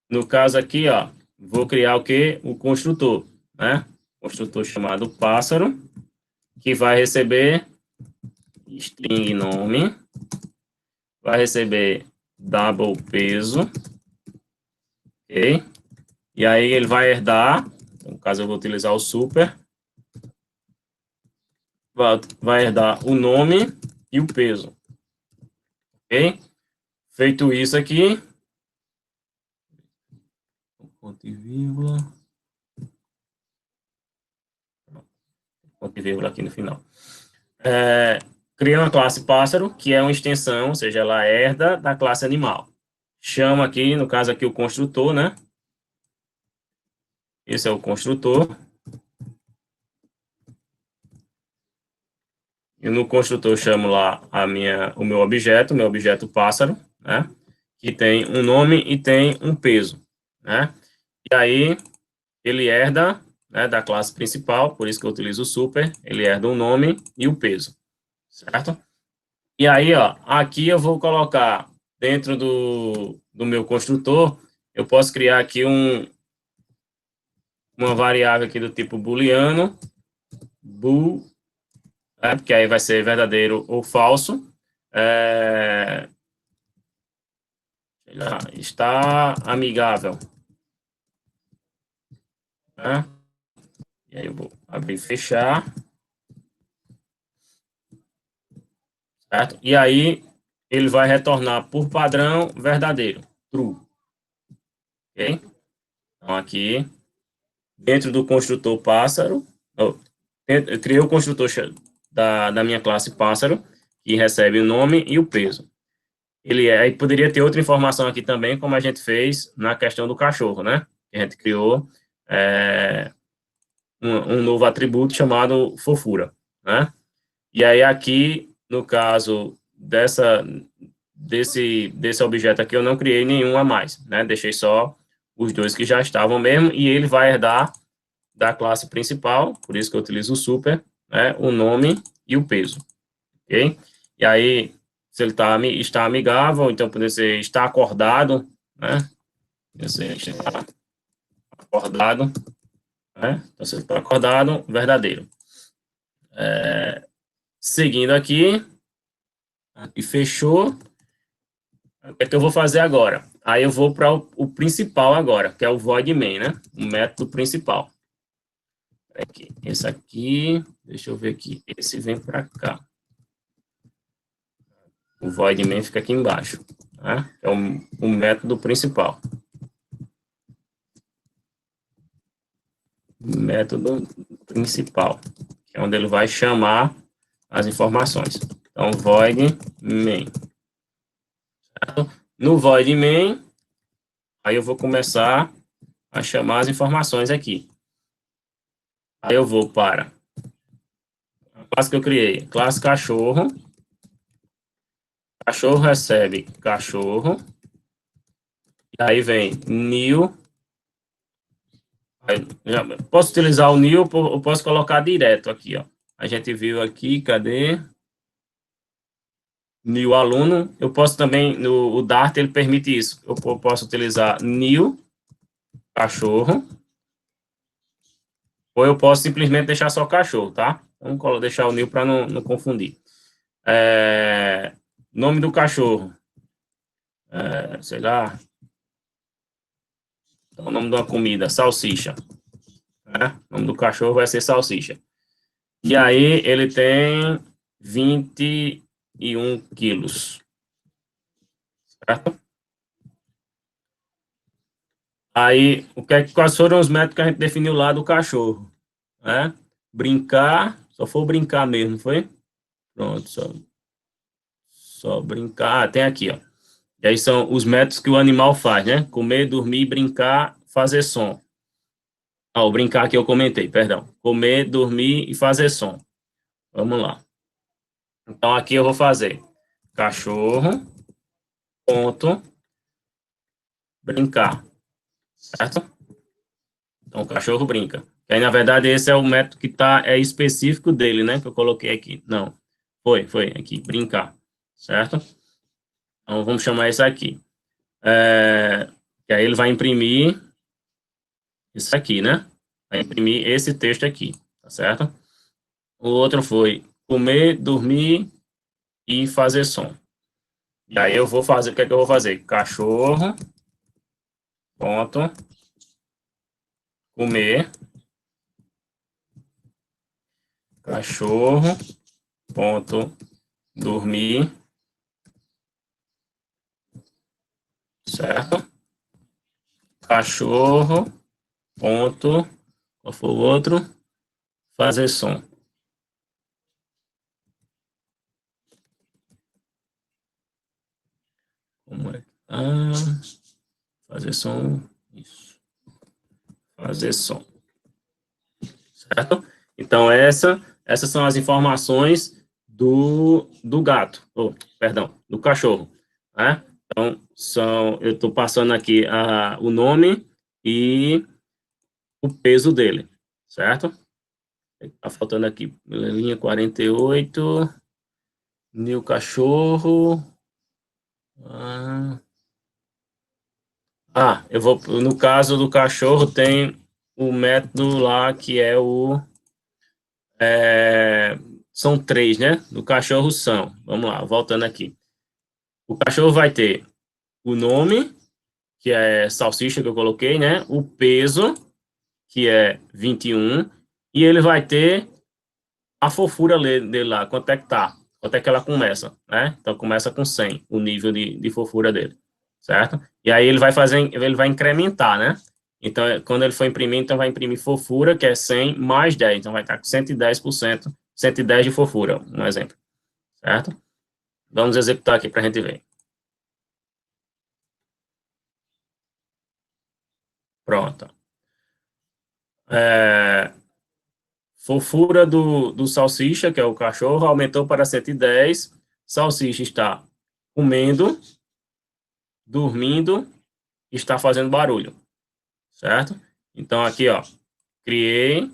no caso aqui, ó, vou criar o quê? O construtor, né? Construtor chamado pássaro, que vai receber string nome, vai receber double peso, ok? E aí ele vai herdar, no caso eu vou utilizar o super, vai herdar o nome e o peso, ok? Feito isso aqui, ponto e vírgula, aqui no final. Cria uma classe pássaro, que é uma extensão, ou seja, ela herda da classe animal. Chama aqui, no caso aqui, o construtor, né? Esse é o construtor. E no construtor eu chamo lá o meu objeto pássaro, né? Que tem um nome e tem um peso, né? E aí ele herda, né, da classe principal, por isso que eu utilizo o super, ele herda o nome e o peso, certo? E aí, ó, aqui eu vou colocar dentro do meu construtor, eu posso criar aqui uma variável aqui do tipo booleano, bool, né, que aí vai ser verdadeiro ou falso, está amigável, né? E aí eu vou abrir e fechar, certo? E aí ele vai retornar por padrão verdadeiro, true, ok? Então aqui, dentro do construtor pássaro, eu criei o construtor da minha classe pássaro, que recebe o nome e o peso. Aí poderia ter outra informação aqui também, como a gente fez na questão do cachorro, né? A gente criou um novo atributo chamado fofura, né? E aí aqui, no caso desse objeto aqui, eu não criei nenhum a mais, né? Deixei só os dois que já estavam mesmo, e ele vai herdar da classe principal, por isso que eu utilizo o super, né? O nome e o peso, ok? E aí, se ele está amigável, então pode ser está acordado, né? Pode ser está acordado, né? Então, se ele está acordado, verdadeiro. Seguindo aqui, e fechou. O que é que eu vou fazer agora? Aí eu vou para o principal agora, que é o void main, né? O método principal. Aqui. Esse aqui, deixa eu ver aqui. Esse vem para cá. O void main fica aqui embaixo. Tá? É o método principal. Método principal, que é onde ele vai chamar as informações. Então, void main. Certo? No void main, aí eu vou começar a chamar as informações aqui. Aí eu vou para a classe que eu criei, classe cachorro. Cachorro recebe cachorro. E aí vem new. Posso utilizar o new ou posso colocar direto aqui, ó. A gente viu aqui, cadê? New aluno. Eu posso também, o Dart, ele permite isso. Eu posso utilizar new cachorro. Ou eu posso simplesmente deixar só cachorro, tá? Vamos deixar o new para não confundir. Nome do cachorro. Sei lá. Então, o nome de uma comida, salsicha. Né? O nome do cachorro vai ser salsicha. E aí, ele tem 21 quilos. Certo? Aí, quais foram os métodos que a gente definiu lá do cachorro? Né? Brincar, só foi brincar mesmo, foi? Pronto, só brincar. Tem aqui, ó. E aí são os métodos que o animal faz, né? Comer, dormir, brincar, fazer som. O brincar que eu comentei, perdão. Comer, dormir e fazer som. Vamos lá. Então, aqui eu vou fazer cachorro, ponto, brincar, certo? Então, o cachorro brinca. E aí, na verdade, esse é o método que é específico dele, né? Que eu coloquei aqui. Não, foi aqui, brincar, certo? Então, vamos chamar esse aqui. Que aí ele vai imprimir isso aqui, né? Vai imprimir esse texto aqui, tá certo? O outro foi comer, dormir e fazer som. E aí eu vou fazer, o que é que eu vou fazer? Cachorro, ponto, comer, cachorro, ponto, dormir, certo? Cachorro, ponto, qual foi o outro? Fazer som. Como é? Fazer som, isso. Fazer som. Certo? Então, essas são as informações do gato, perdão, do cachorro, né? Então, eu estou passando aqui o nome e o peso dele, certo? Está faltando aqui, linha 48, new cachorro. Eu vou, no caso do cachorro, tem o método lá que é são 3, né? Do cachorro são, vamos lá, voltando aqui. O cachorro vai ter o nome, que é salsicha que eu coloquei, né? O peso, que é 21, e ele vai ter a fofura dele lá, quanto é que tá, quanto é que ela começa, né? Então começa com 100, o nível de fofura dele, certo? E aí ele vai incrementar, né? Então, quando ele for imprimir, então vai imprimir fofura, que é 100 mais 10, então vai estar com 110%, 110 de fofura, um exemplo, certo? Vamos executar aqui para a gente ver. Pronto. Fofura do salsicha, que é o cachorro, aumentou para 110. Salsicha está comendo, dormindo, está fazendo barulho, certo? Então, aqui, ó, criei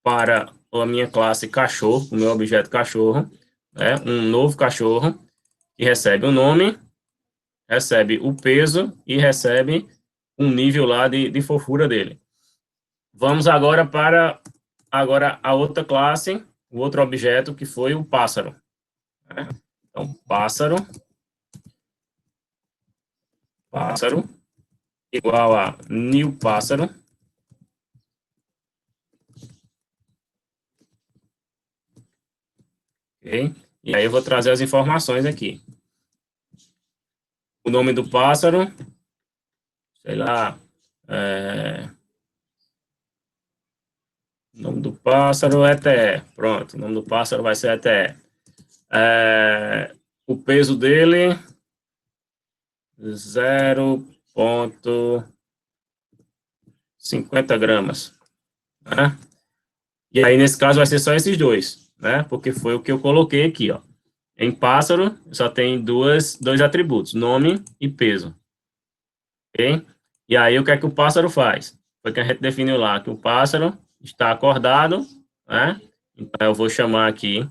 para a minha classe cachorro, o meu objeto cachorro, né, um novo cachorro, que recebe o nome, recebe o peso e recebe um nível lá de fofura dele. Vamos agora para a outra classe, o outro objeto, que foi o pássaro. Então, pássaro igual a new pássaro. Ok? E aí eu vou trazer as informações aqui. O nome do pássaro, sei lá, o nome do pássaro é ETE. Pronto, o nome do pássaro vai ser ETE. O peso dele, 0,50 gramas. Né? E aí, nesse caso, vai ser só esses dois, né? Porque foi o que eu coloquei aqui, ó. Em pássaro, só tem dois atributos, nome e peso. Ok? E aí, o que é que o pássaro faz? Foi que a gente definiu lá que o pássaro está acordado, né? Então, eu vou chamar aqui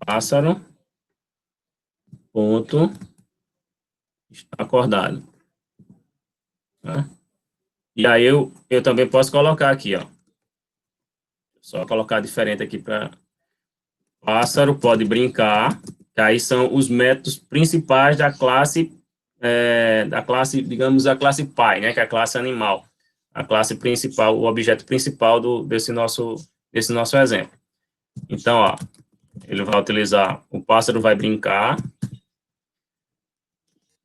pássaro, ponto, está acordado. Né? E aí, eu também posso colocar aqui, ó. Só colocar diferente aqui para pássaro, pode brincar, que aí são os métodos principais da classe, digamos, a classe pai, né, que é a classe animal. A classe principal, o objeto principal desse nosso exemplo. Então, ó, ele vai utilizar, o pássaro vai brincar,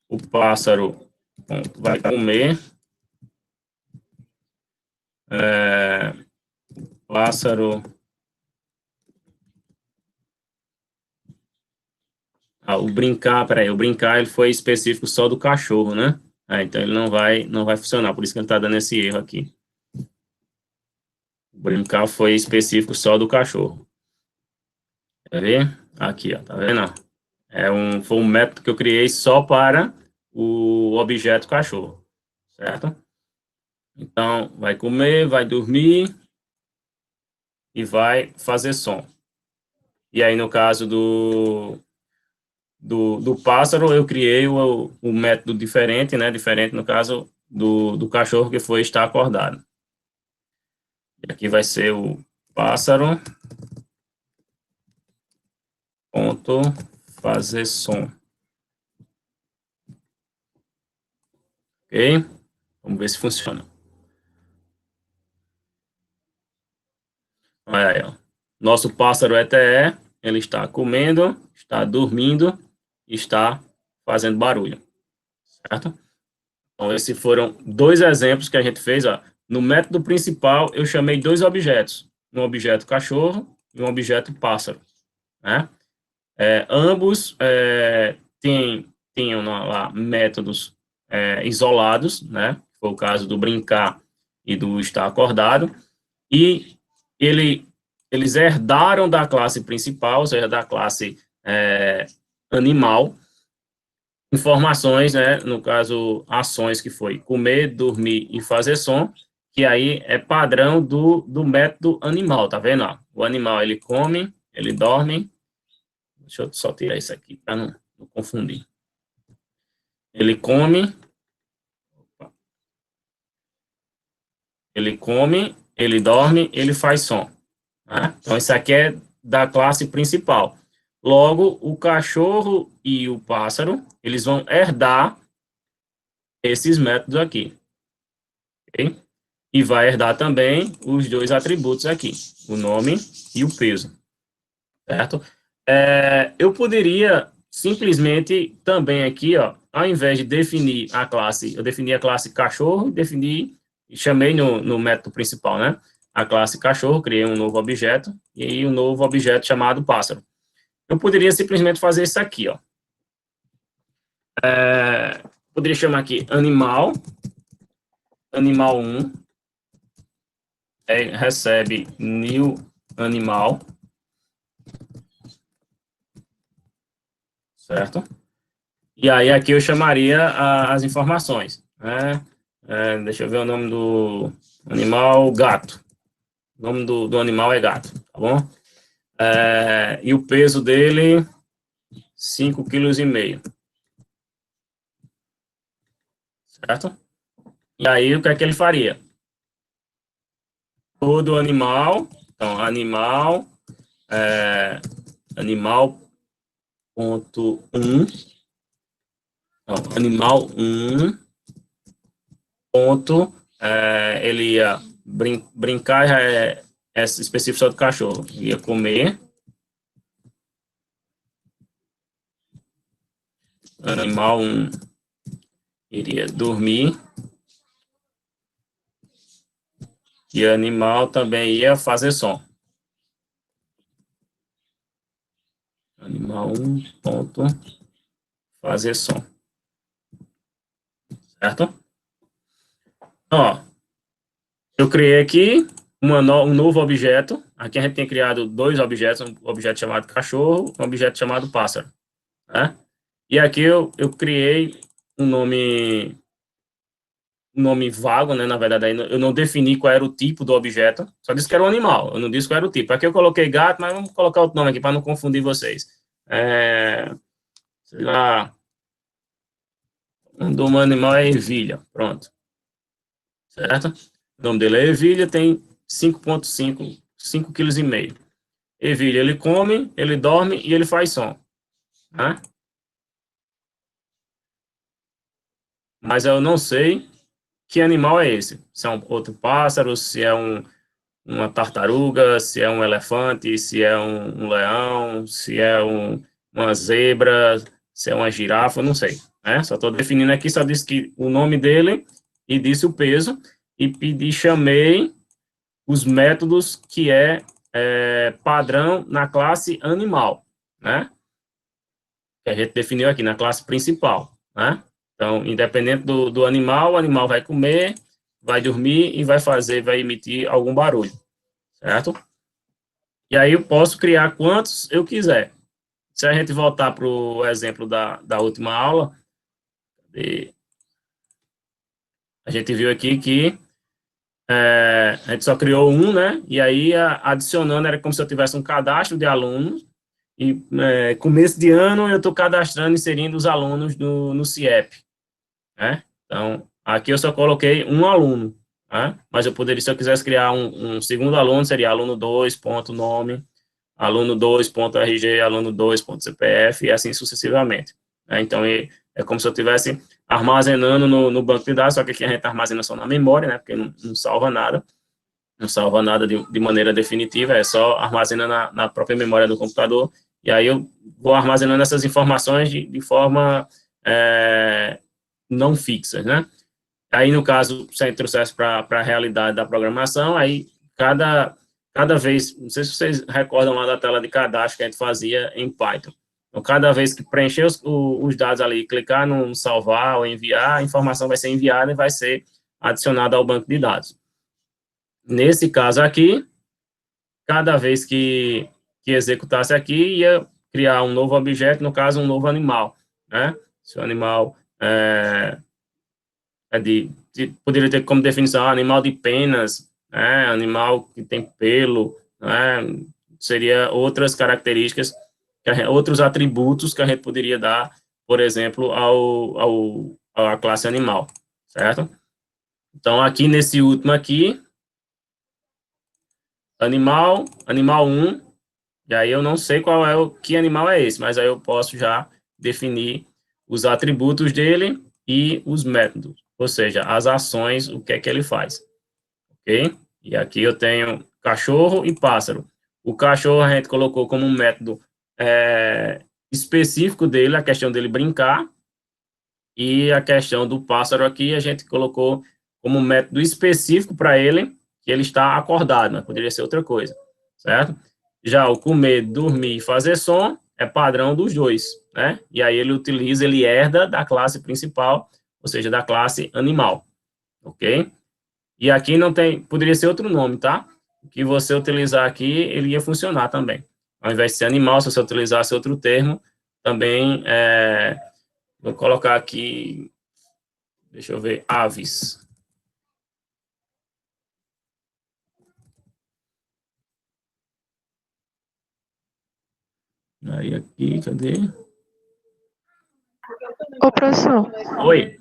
o pássaro vai comer, pássaro... o brincar, peraí, o brincar ele foi específico só do cachorro, né? Então ele não vai funcionar, por isso que ele está dando esse erro aqui. O brincar foi específico só do cachorro. Quer ver? Aqui, ó, tá vendo? Foi um método que eu criei só para o objeto cachorro, certo? Então, vai comer, vai dormir e vai fazer som. E aí, no caso do pássaro, eu criei o método diferente, né? Diferente, no caso, do cachorro, que foi estar acordado. E aqui vai ser o pássaro, ponto, fazer som. Ok? Vamos ver se funciona. Olha aí, ó. Nosso pássaro ETE, ele está comendo, está dormindo, está fazendo barulho, certo? Então, esses foram dois exemplos que a gente fez, ó. No método principal, eu chamei dois objetos, um objeto cachorro e um objeto pássaro, né? Ambos tinham lá métodos isolados, né? Foi o caso do brincar e do estar acordado, e eles herdaram da classe principal, ou seja, da classe animal, informações, né, no caso, ações, que foi comer, dormir e fazer som, que aí é padrão do método animal, tá vendo? Ó, o animal, ele come, ele dorme, deixa eu só tirar isso aqui para não confundir. Ele come, ele dorme, ele faz som. Né? Então, isso aqui é da classe principal. Logo, o cachorro e o pássaro, eles vão herdar esses métodos aqui. Okay? E vai herdar também os dois atributos aqui, o nome e o peso. Certo? Eu poderia simplesmente também aqui, ó, ao invés de definir a classe, eu defini a classe cachorro, chamei no método principal, né? A classe cachorro, criei um novo objeto, e aí um novo objeto chamado pássaro. Eu poderia simplesmente fazer isso aqui, ó. Poderia chamar aqui animal 1, recebe new animal, certo? E aí aqui eu chamaria as informações, né? Deixa eu ver o nome do animal, gato. O nome do animal é gato, tá bom? E o peso dele, 5,5 kg, certo? E aí o que é que ele faria? Todo animal, então, animal ponto 1, animal 1 ponto, ele ia brincar, já é específico só do cachorro, ia comer, animal 1 iria dormir, e animal também ia fazer som. Animal 1 ponto, fazer som. Certo? Ó, eu criei aqui um novo objeto. Aqui a gente tem criado dois objetos, um objeto chamado cachorro, um objeto chamado pássaro. Né? E aqui eu criei um nome vago, né? Na verdade, eu não defini qual era o tipo do objeto, só disse que era um animal, eu não disse qual era o tipo. Aqui eu coloquei gato, mas vamos colocar outro nome aqui para não confundir vocês. Sei lá, o nome do animal é ervilha, pronto. Certo? O nome dele é ervilha, tem 5,5 kg. Ervilha, ele come, ele dorme e ele faz som. Né? Mas eu não sei que animal é esse. Se é um outro pássaro, se é uma tartaruga, se é um elefante, se é um leão, se é uma zebra, se é uma girafa, não sei. Né? Só estou definindo aqui, só disse que o nome dele e disse o peso e chamei os métodos que é padrão na classe animal, né? Que a gente definiu aqui na classe principal, né? Então, independente do animal, o animal vai comer, vai dormir e vai emitir algum barulho, certo? E aí eu posso criar quantos eu quiser. Se a gente voltar para o exemplo da última aula, a gente viu aqui que a gente só criou um, né? E aí, adicionando, era como se eu tivesse um cadastro de alunos. E começo de ano, eu estou cadastrando, inserindo os alunos no CIEP. Né? Então, aqui eu só coloquei um aluno. Né? Mas eu poderia, se eu quisesse criar um segundo aluno, seria aluno 2.nome, aluno 2.rg, aluno 2.cpf, e assim sucessivamente. Né? Então, é como se eu estivesse armazenando no banco de dados, só que aqui a gente armazena só na memória, né? Porque não salva nada, não salva nada de maneira definitiva, é só armazena na própria memória do computador, e aí eu vou armazenando essas informações de forma não fixa, né? Aí, no caso, se a gente trouxesse para a realidade da programação, aí cada vez, não sei se vocês recordam lá da tela de cadastro que a gente fazia em Python. Então, cada vez que preencher os dados ali, clicar no salvar ou enviar, a informação vai ser enviada e vai ser adicionada ao banco de dados. Nesse caso aqui, cada vez que executasse aqui, ia criar um novo objeto, no caso, um novo animal, né? Se o animal poderia ter como definição animal de penas, né? Animal que tem pelo, né? Seria outras características, outros atributos que a gente poderia dar, por exemplo, à classe animal, certo? Então, aqui nesse último aqui, animal 1, e aí eu não sei que animal é esse, mas aí eu posso já definir os atributos dele e os métodos, ou seja, as ações, o que é que ele faz, ok? E aqui eu tenho cachorro e pássaro. O cachorro a gente colocou como um método específico dele, a questão dele brincar, e a questão do pássaro aqui a gente colocou como um método específico para ele, que ele está acordado, mas poderia ser outra coisa, certo? Já o comer, dormir e fazer som é padrão dos dois, né? E aí ele herda da classe principal, ou seja, da classe animal, ok? E aqui não tem, poderia ser outro nome, tá? O que você utilizar aqui, ele ia funcionar também. Ao invés de ser animal, se você utilizasse outro termo, também vou colocar aqui, deixa eu ver, aves. Aí aqui, cadê? Ô, professor, Oi.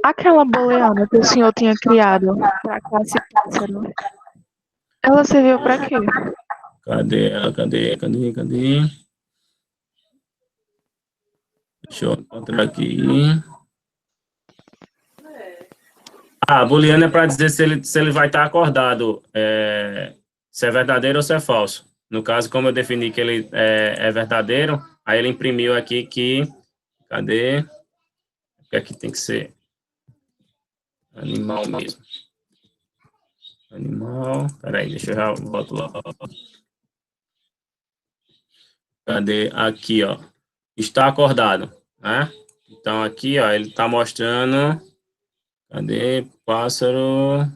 aquela booleana que o senhor tinha criado para a classe pássaro, ela serviu para quê? Cadê ela? Cadê? Deixa eu encontrar aqui. A booleana é para dizer se ele vai estar acordado, se é verdadeiro ou se é falso. No caso, como eu defini que ele é verdadeiro, aí ele imprimiu aqui que, cadê? Porque aqui tem que ser animal mesmo. Animal, peraí, deixa eu já boto lá. Cadê? Aqui, ó. Está acordado, né? Então, aqui, ó, ele está mostrando. Cadê? Pássaro.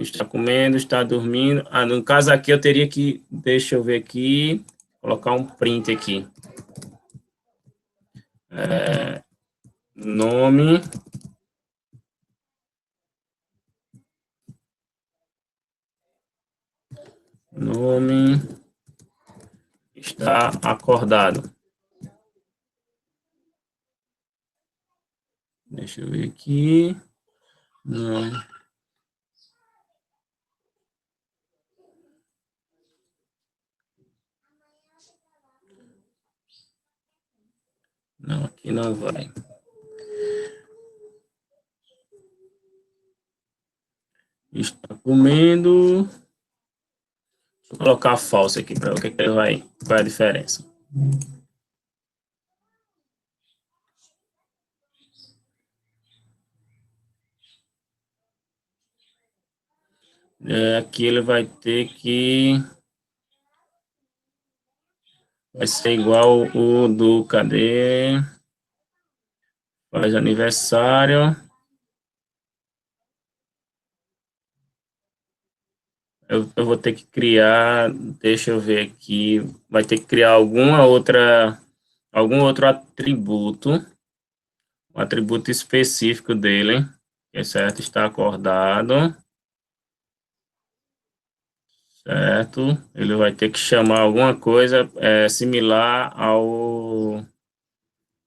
Está comendo, está dormindo. Ah, no caso aqui, eu teria que. Deixa eu ver aqui. Colocar um print aqui. Nome. Nome. Está acordado. Deixa eu ver aqui. Não. Não, aqui não vai. Está comendo. Vou colocar falso aqui para ver o que, que ele vai. Qual é a diferença. Aqui ele vai ter que. Vai ser igual o do. Cadê? Faz aniversário. Eu vou ter que criar, deixa eu ver aqui, vai ter que criar algum outro atributo, um atributo específico dele, que é certo, está acordado, certo? Ele vai ter que chamar alguma coisa similar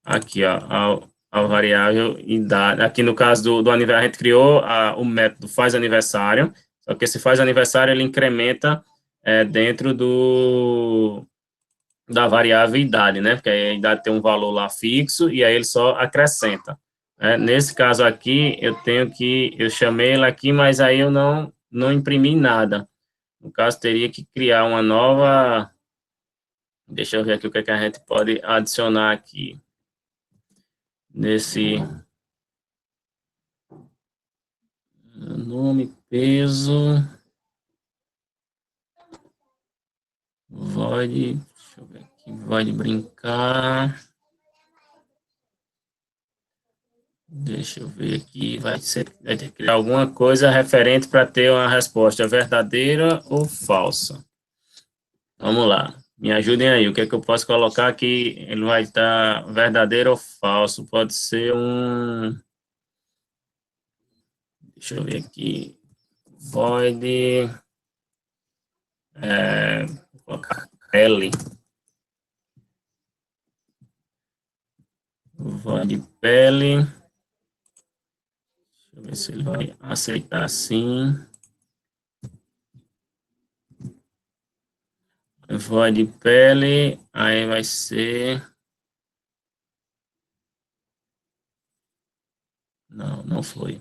aqui, ó, ao variável idade. Aqui no caso do aniversário, a gente criou o método faz aniversário, só que esse faz aniversário ele incrementa dentro da variável idade, né? Porque a idade tem um valor lá fixo e aí ele só acrescenta. Nesse caso aqui, eu chamei ele aqui, mas aí eu não imprimi nada. No caso, teria que criar uma nova. Deixa eu ver aqui o que, é que a gente pode adicionar aqui nesse nome, peso, void, deixa eu ver aqui, void brincar. Deixa eu ver aqui, vai ter que criar alguma coisa referente para ter uma resposta verdadeira ou falsa. Vamos lá, me ajudem aí, o que é que eu posso colocar aqui? Ele vai estar verdadeiro ou falso? Pode ser deixa eu ver aqui, void, vou colocar L, void pele, deixa eu ver se ele vai aceitar sim. Void pele, aí vai ser. Não, não foi.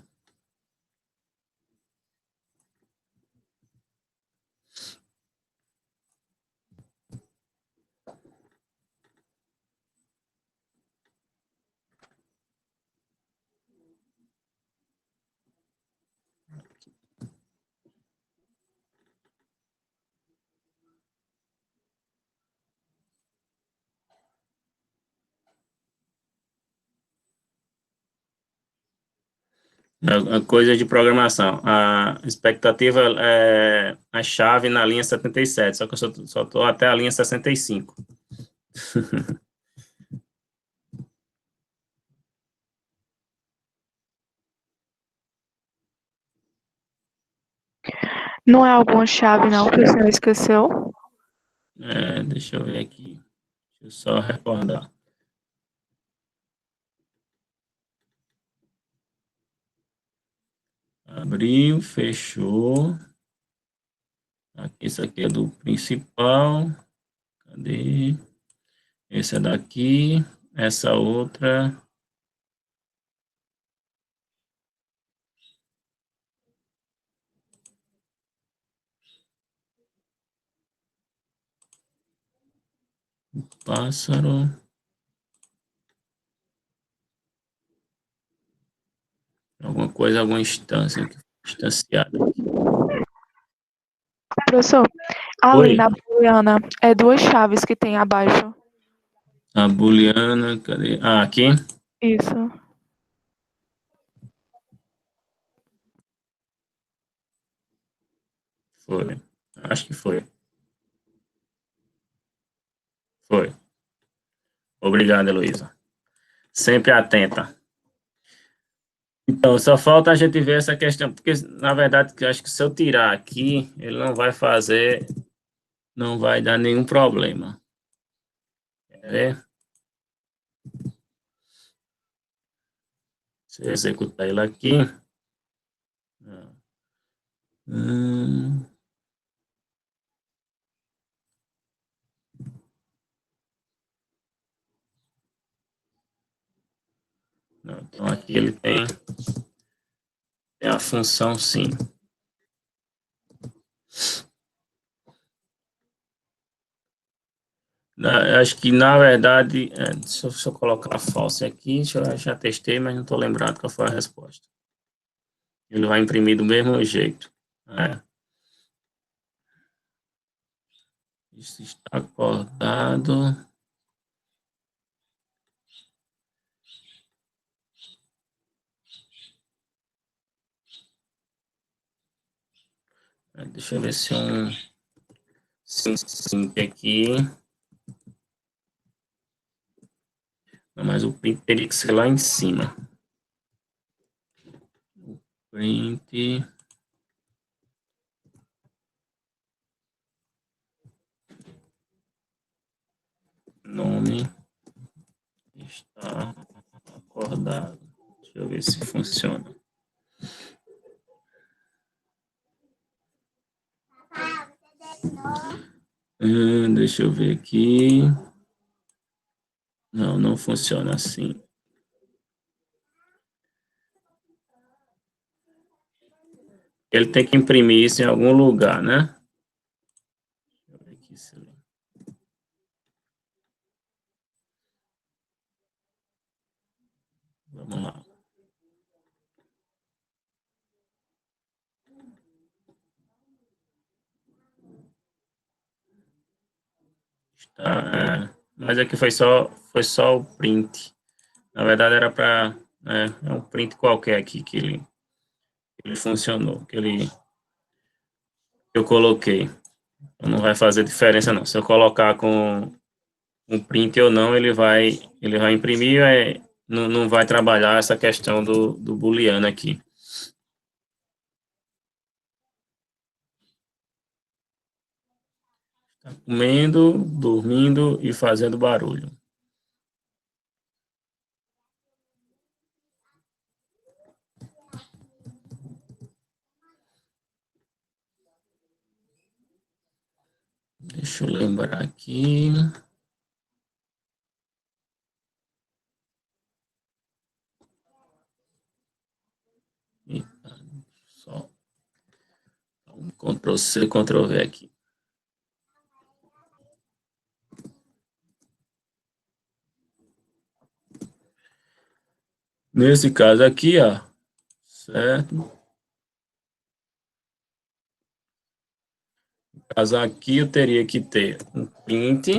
A coisa de programação. A expectativa é a chave na linha 77, só que eu só estou até a linha 65. Não é alguma chave, não, que o senhor esqueceu? Deixa eu ver aqui. Deixa eu só recordar. Abriu, fechou. Esse aqui é do principal. Cadê? Esse é daqui. Essa outra. Pássaro. Alguma coisa, alguma instância. Instanciada. Professor, ali Oi. na booleana, é duas chaves que tem abaixo. A booleana, cadê? Aqui. Isso. Foi. Acho que foi. Foi. Obrigado, Heloísa. Sempre atenta. Então, só falta a gente ver essa questão, porque, na verdade, eu acho que se eu tirar aqui, ele não vai fazer, não vai dar nenhum problema. Quer ver? Se eu executar ele aqui. Hum, não, então, aqui ele tem a função sim. Acho que, na verdade, deixa eu colocar a false aqui, eu já testei, mas não estou lembrado qual foi a resposta. Ele vai imprimir do mesmo jeito. Isso está acordado. Deixa eu ver se sync aqui. Não, mas o print teria que ser lá em cima. O print. Nome está acordado. Deixa eu ver se funciona. Deixa eu ver aqui. Não, não funciona assim. Ele tem que imprimir isso em algum lugar, né? Deixa eu ver aqui se ele... Vamos lá. Mas aqui foi só o print. Na verdade era para é um print qualquer aqui que ele funcionou, que eu coloquei. Não vai fazer diferença não. Se eu colocar com um print ou não, ele vai imprimir, não vai trabalhar essa questão do booleano aqui. Tá comendo, dormindo e fazendo barulho. Deixa eu lembrar aqui. Eita, só um Ctrl+C, Ctrl+V aqui. Nesse caso aqui, ó, certo? No caso aqui, eu teria que ter um print.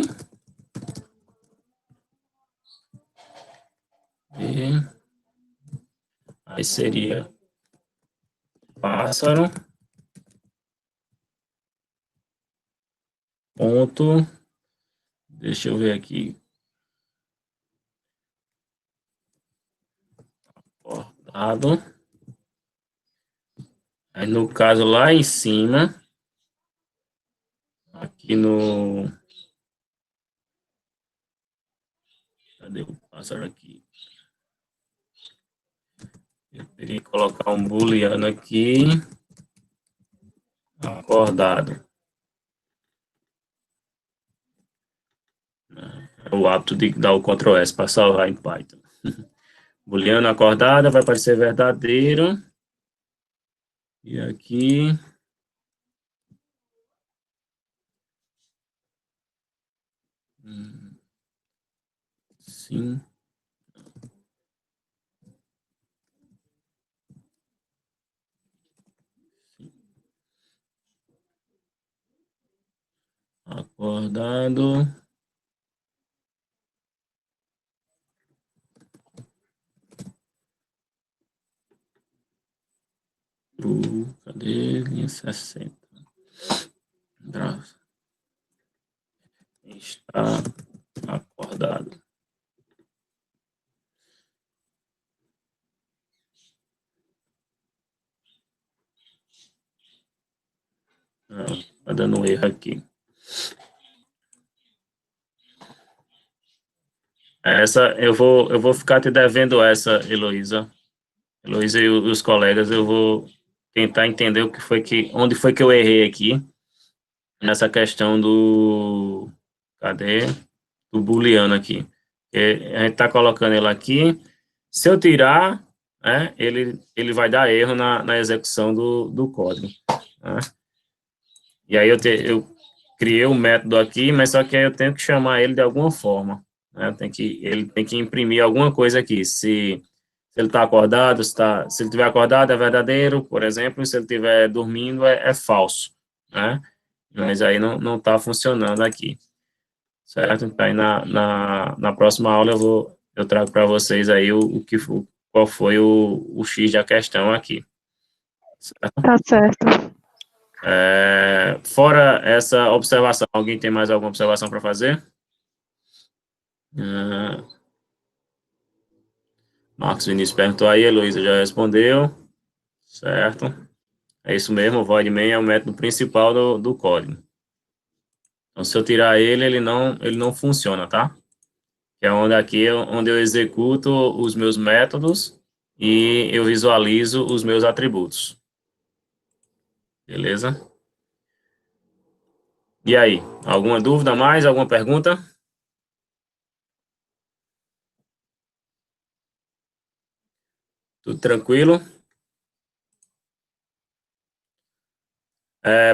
E aí seria pássaro, ponto, deixa eu ver aqui, acordado, aí no caso lá em cima, aqui no, cadê o pássaro aqui? Eu teria que colocar um booleano aqui, acordado. É o hábito de dar o Ctrl S para salvar em Python. Booleano acordada vai aparecer verdadeiro. E aqui. Sim. Acordado. Cadê? Linha 60. Está acordado. Está dando um erro aqui. Essa, eu vou ficar te devendo essa, Heloísa. Heloísa e os colegas, eu vou tentar entender o que foi onde foi que eu errei aqui, nessa questão do, cadê? Do booleano aqui. A gente está colocando ele aqui, se eu tirar, né, ele vai dar erro na execução do código. Né? E aí eu criei um método aqui, mas só que aí eu tenho que chamar ele de alguma forma. Né? Ele tem que imprimir alguma coisa aqui. Se ele está acordado, se ele estiver acordado é verdadeiro, por exemplo, se ele estiver dormindo é falso. Né? Mas aí não está funcionando aqui. Certo? Então, aí na próxima aula eu trago para vocês aí qual foi o X da questão aqui. Certo? Tá certo. Fora essa observação, alguém tem mais alguma observação para fazer? Marcos Vinícius perguntou aí, a Heloísa já respondeu. Certo? É isso mesmo, o void main é o método principal do código. Então, se eu tirar ele não funciona, tá? Que é onde eu executo os meus métodos e eu visualizo os meus atributos. Beleza? E aí, alguma dúvida a mais? Alguma pergunta? Tudo tranquilo?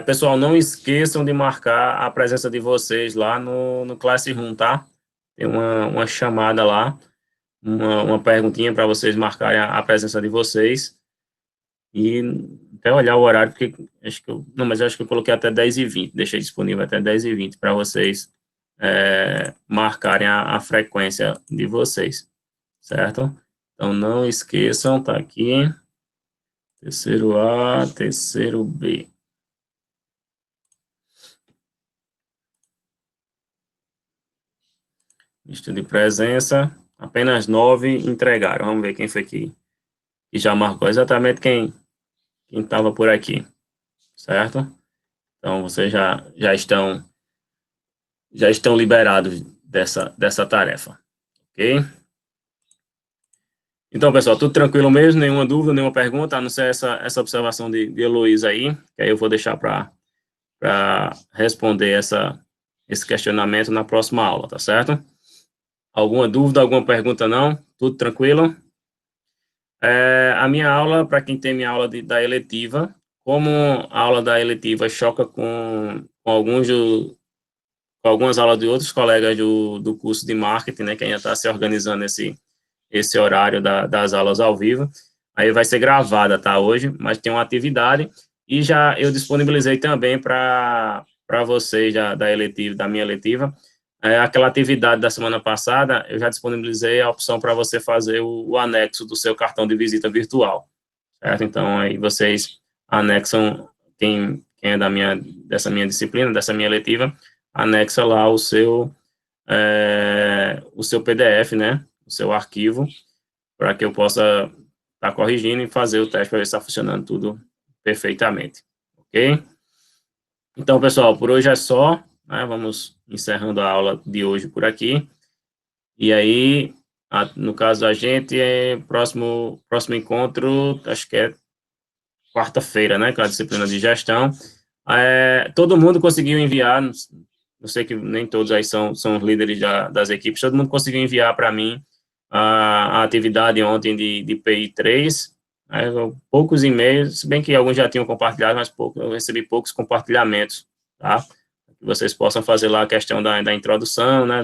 Pessoal, não esqueçam de marcar a presença de vocês lá no Classroom, tá? Tem uma chamada lá, uma perguntinha para vocês marcarem a presença de vocês. E até olhar o horário, porque mas acho que eu coloquei até 10h20, deixei disponível até 10h20 para vocês marcarem a frequência de vocês, certo? Então, não esqueçam, tá aqui, terceiro A, terceiro B. Lista de presença, apenas 9 entregaram. Vamos ver quem foi que já marcou, exatamente quem estava por aqui, certo? Então, vocês já estão liberados dessa tarefa, ok? Então, pessoal, tudo tranquilo mesmo? Nenhuma dúvida, nenhuma pergunta, a não ser essa observação de Heloísa aí, que aí eu vou deixar para responder esse questionamento na próxima aula, tá certo? Alguma dúvida, alguma pergunta não? Tudo tranquilo? A minha aula, para quem tem minha aula da eletiva, como a aula da eletiva choca com algumas aulas de outros colegas do curso de marketing, né, que ainda está se organizando esse horário das aulas ao vivo, aí vai ser gravada, tá, hoje, mas tem uma atividade, e já eu disponibilizei também para vocês da minha eletiva, aquela atividade da semana passada, eu já disponibilizei a opção para você fazer o anexo do seu cartão de visita virtual, certo? Então, aí vocês anexam, quem é dessa minha disciplina, dessa minha letiva, anexa lá o seu PDF, né, o seu arquivo, para que eu possa estar corrigindo e fazer o teste para ver se está funcionando tudo perfeitamente, ok? Então, pessoal, por hoje é só, né, vamos encerrando a aula de hoje por aqui, e aí, no caso da gente, próximo encontro, acho que é quarta-feira, né, com a disciplina de gestão. Todo mundo conseguiu enviar, eu sei que nem todos aí são os líderes das equipes, todo mundo conseguiu enviar para mim a atividade ontem de PI 3, né, poucos e-mails, se bem que alguns já tinham compartilhado, mas eu recebi poucos compartilhamentos, tá? Que vocês possam fazer lá a questão da introdução, né,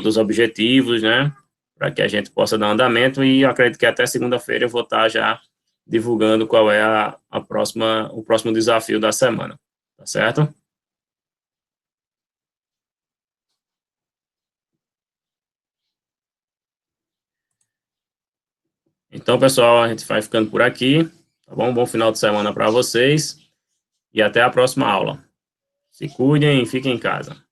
dos objetivos, né, para que a gente possa dar andamento, e eu acredito que até segunda-feira eu vou estar já divulgando qual é o próximo desafio da semana, tá certo? Então, pessoal, a gente vai ficando por aqui, tá bom? Bom final de semana para vocês e até a próxima aula. Se cuidem e fiquem em casa.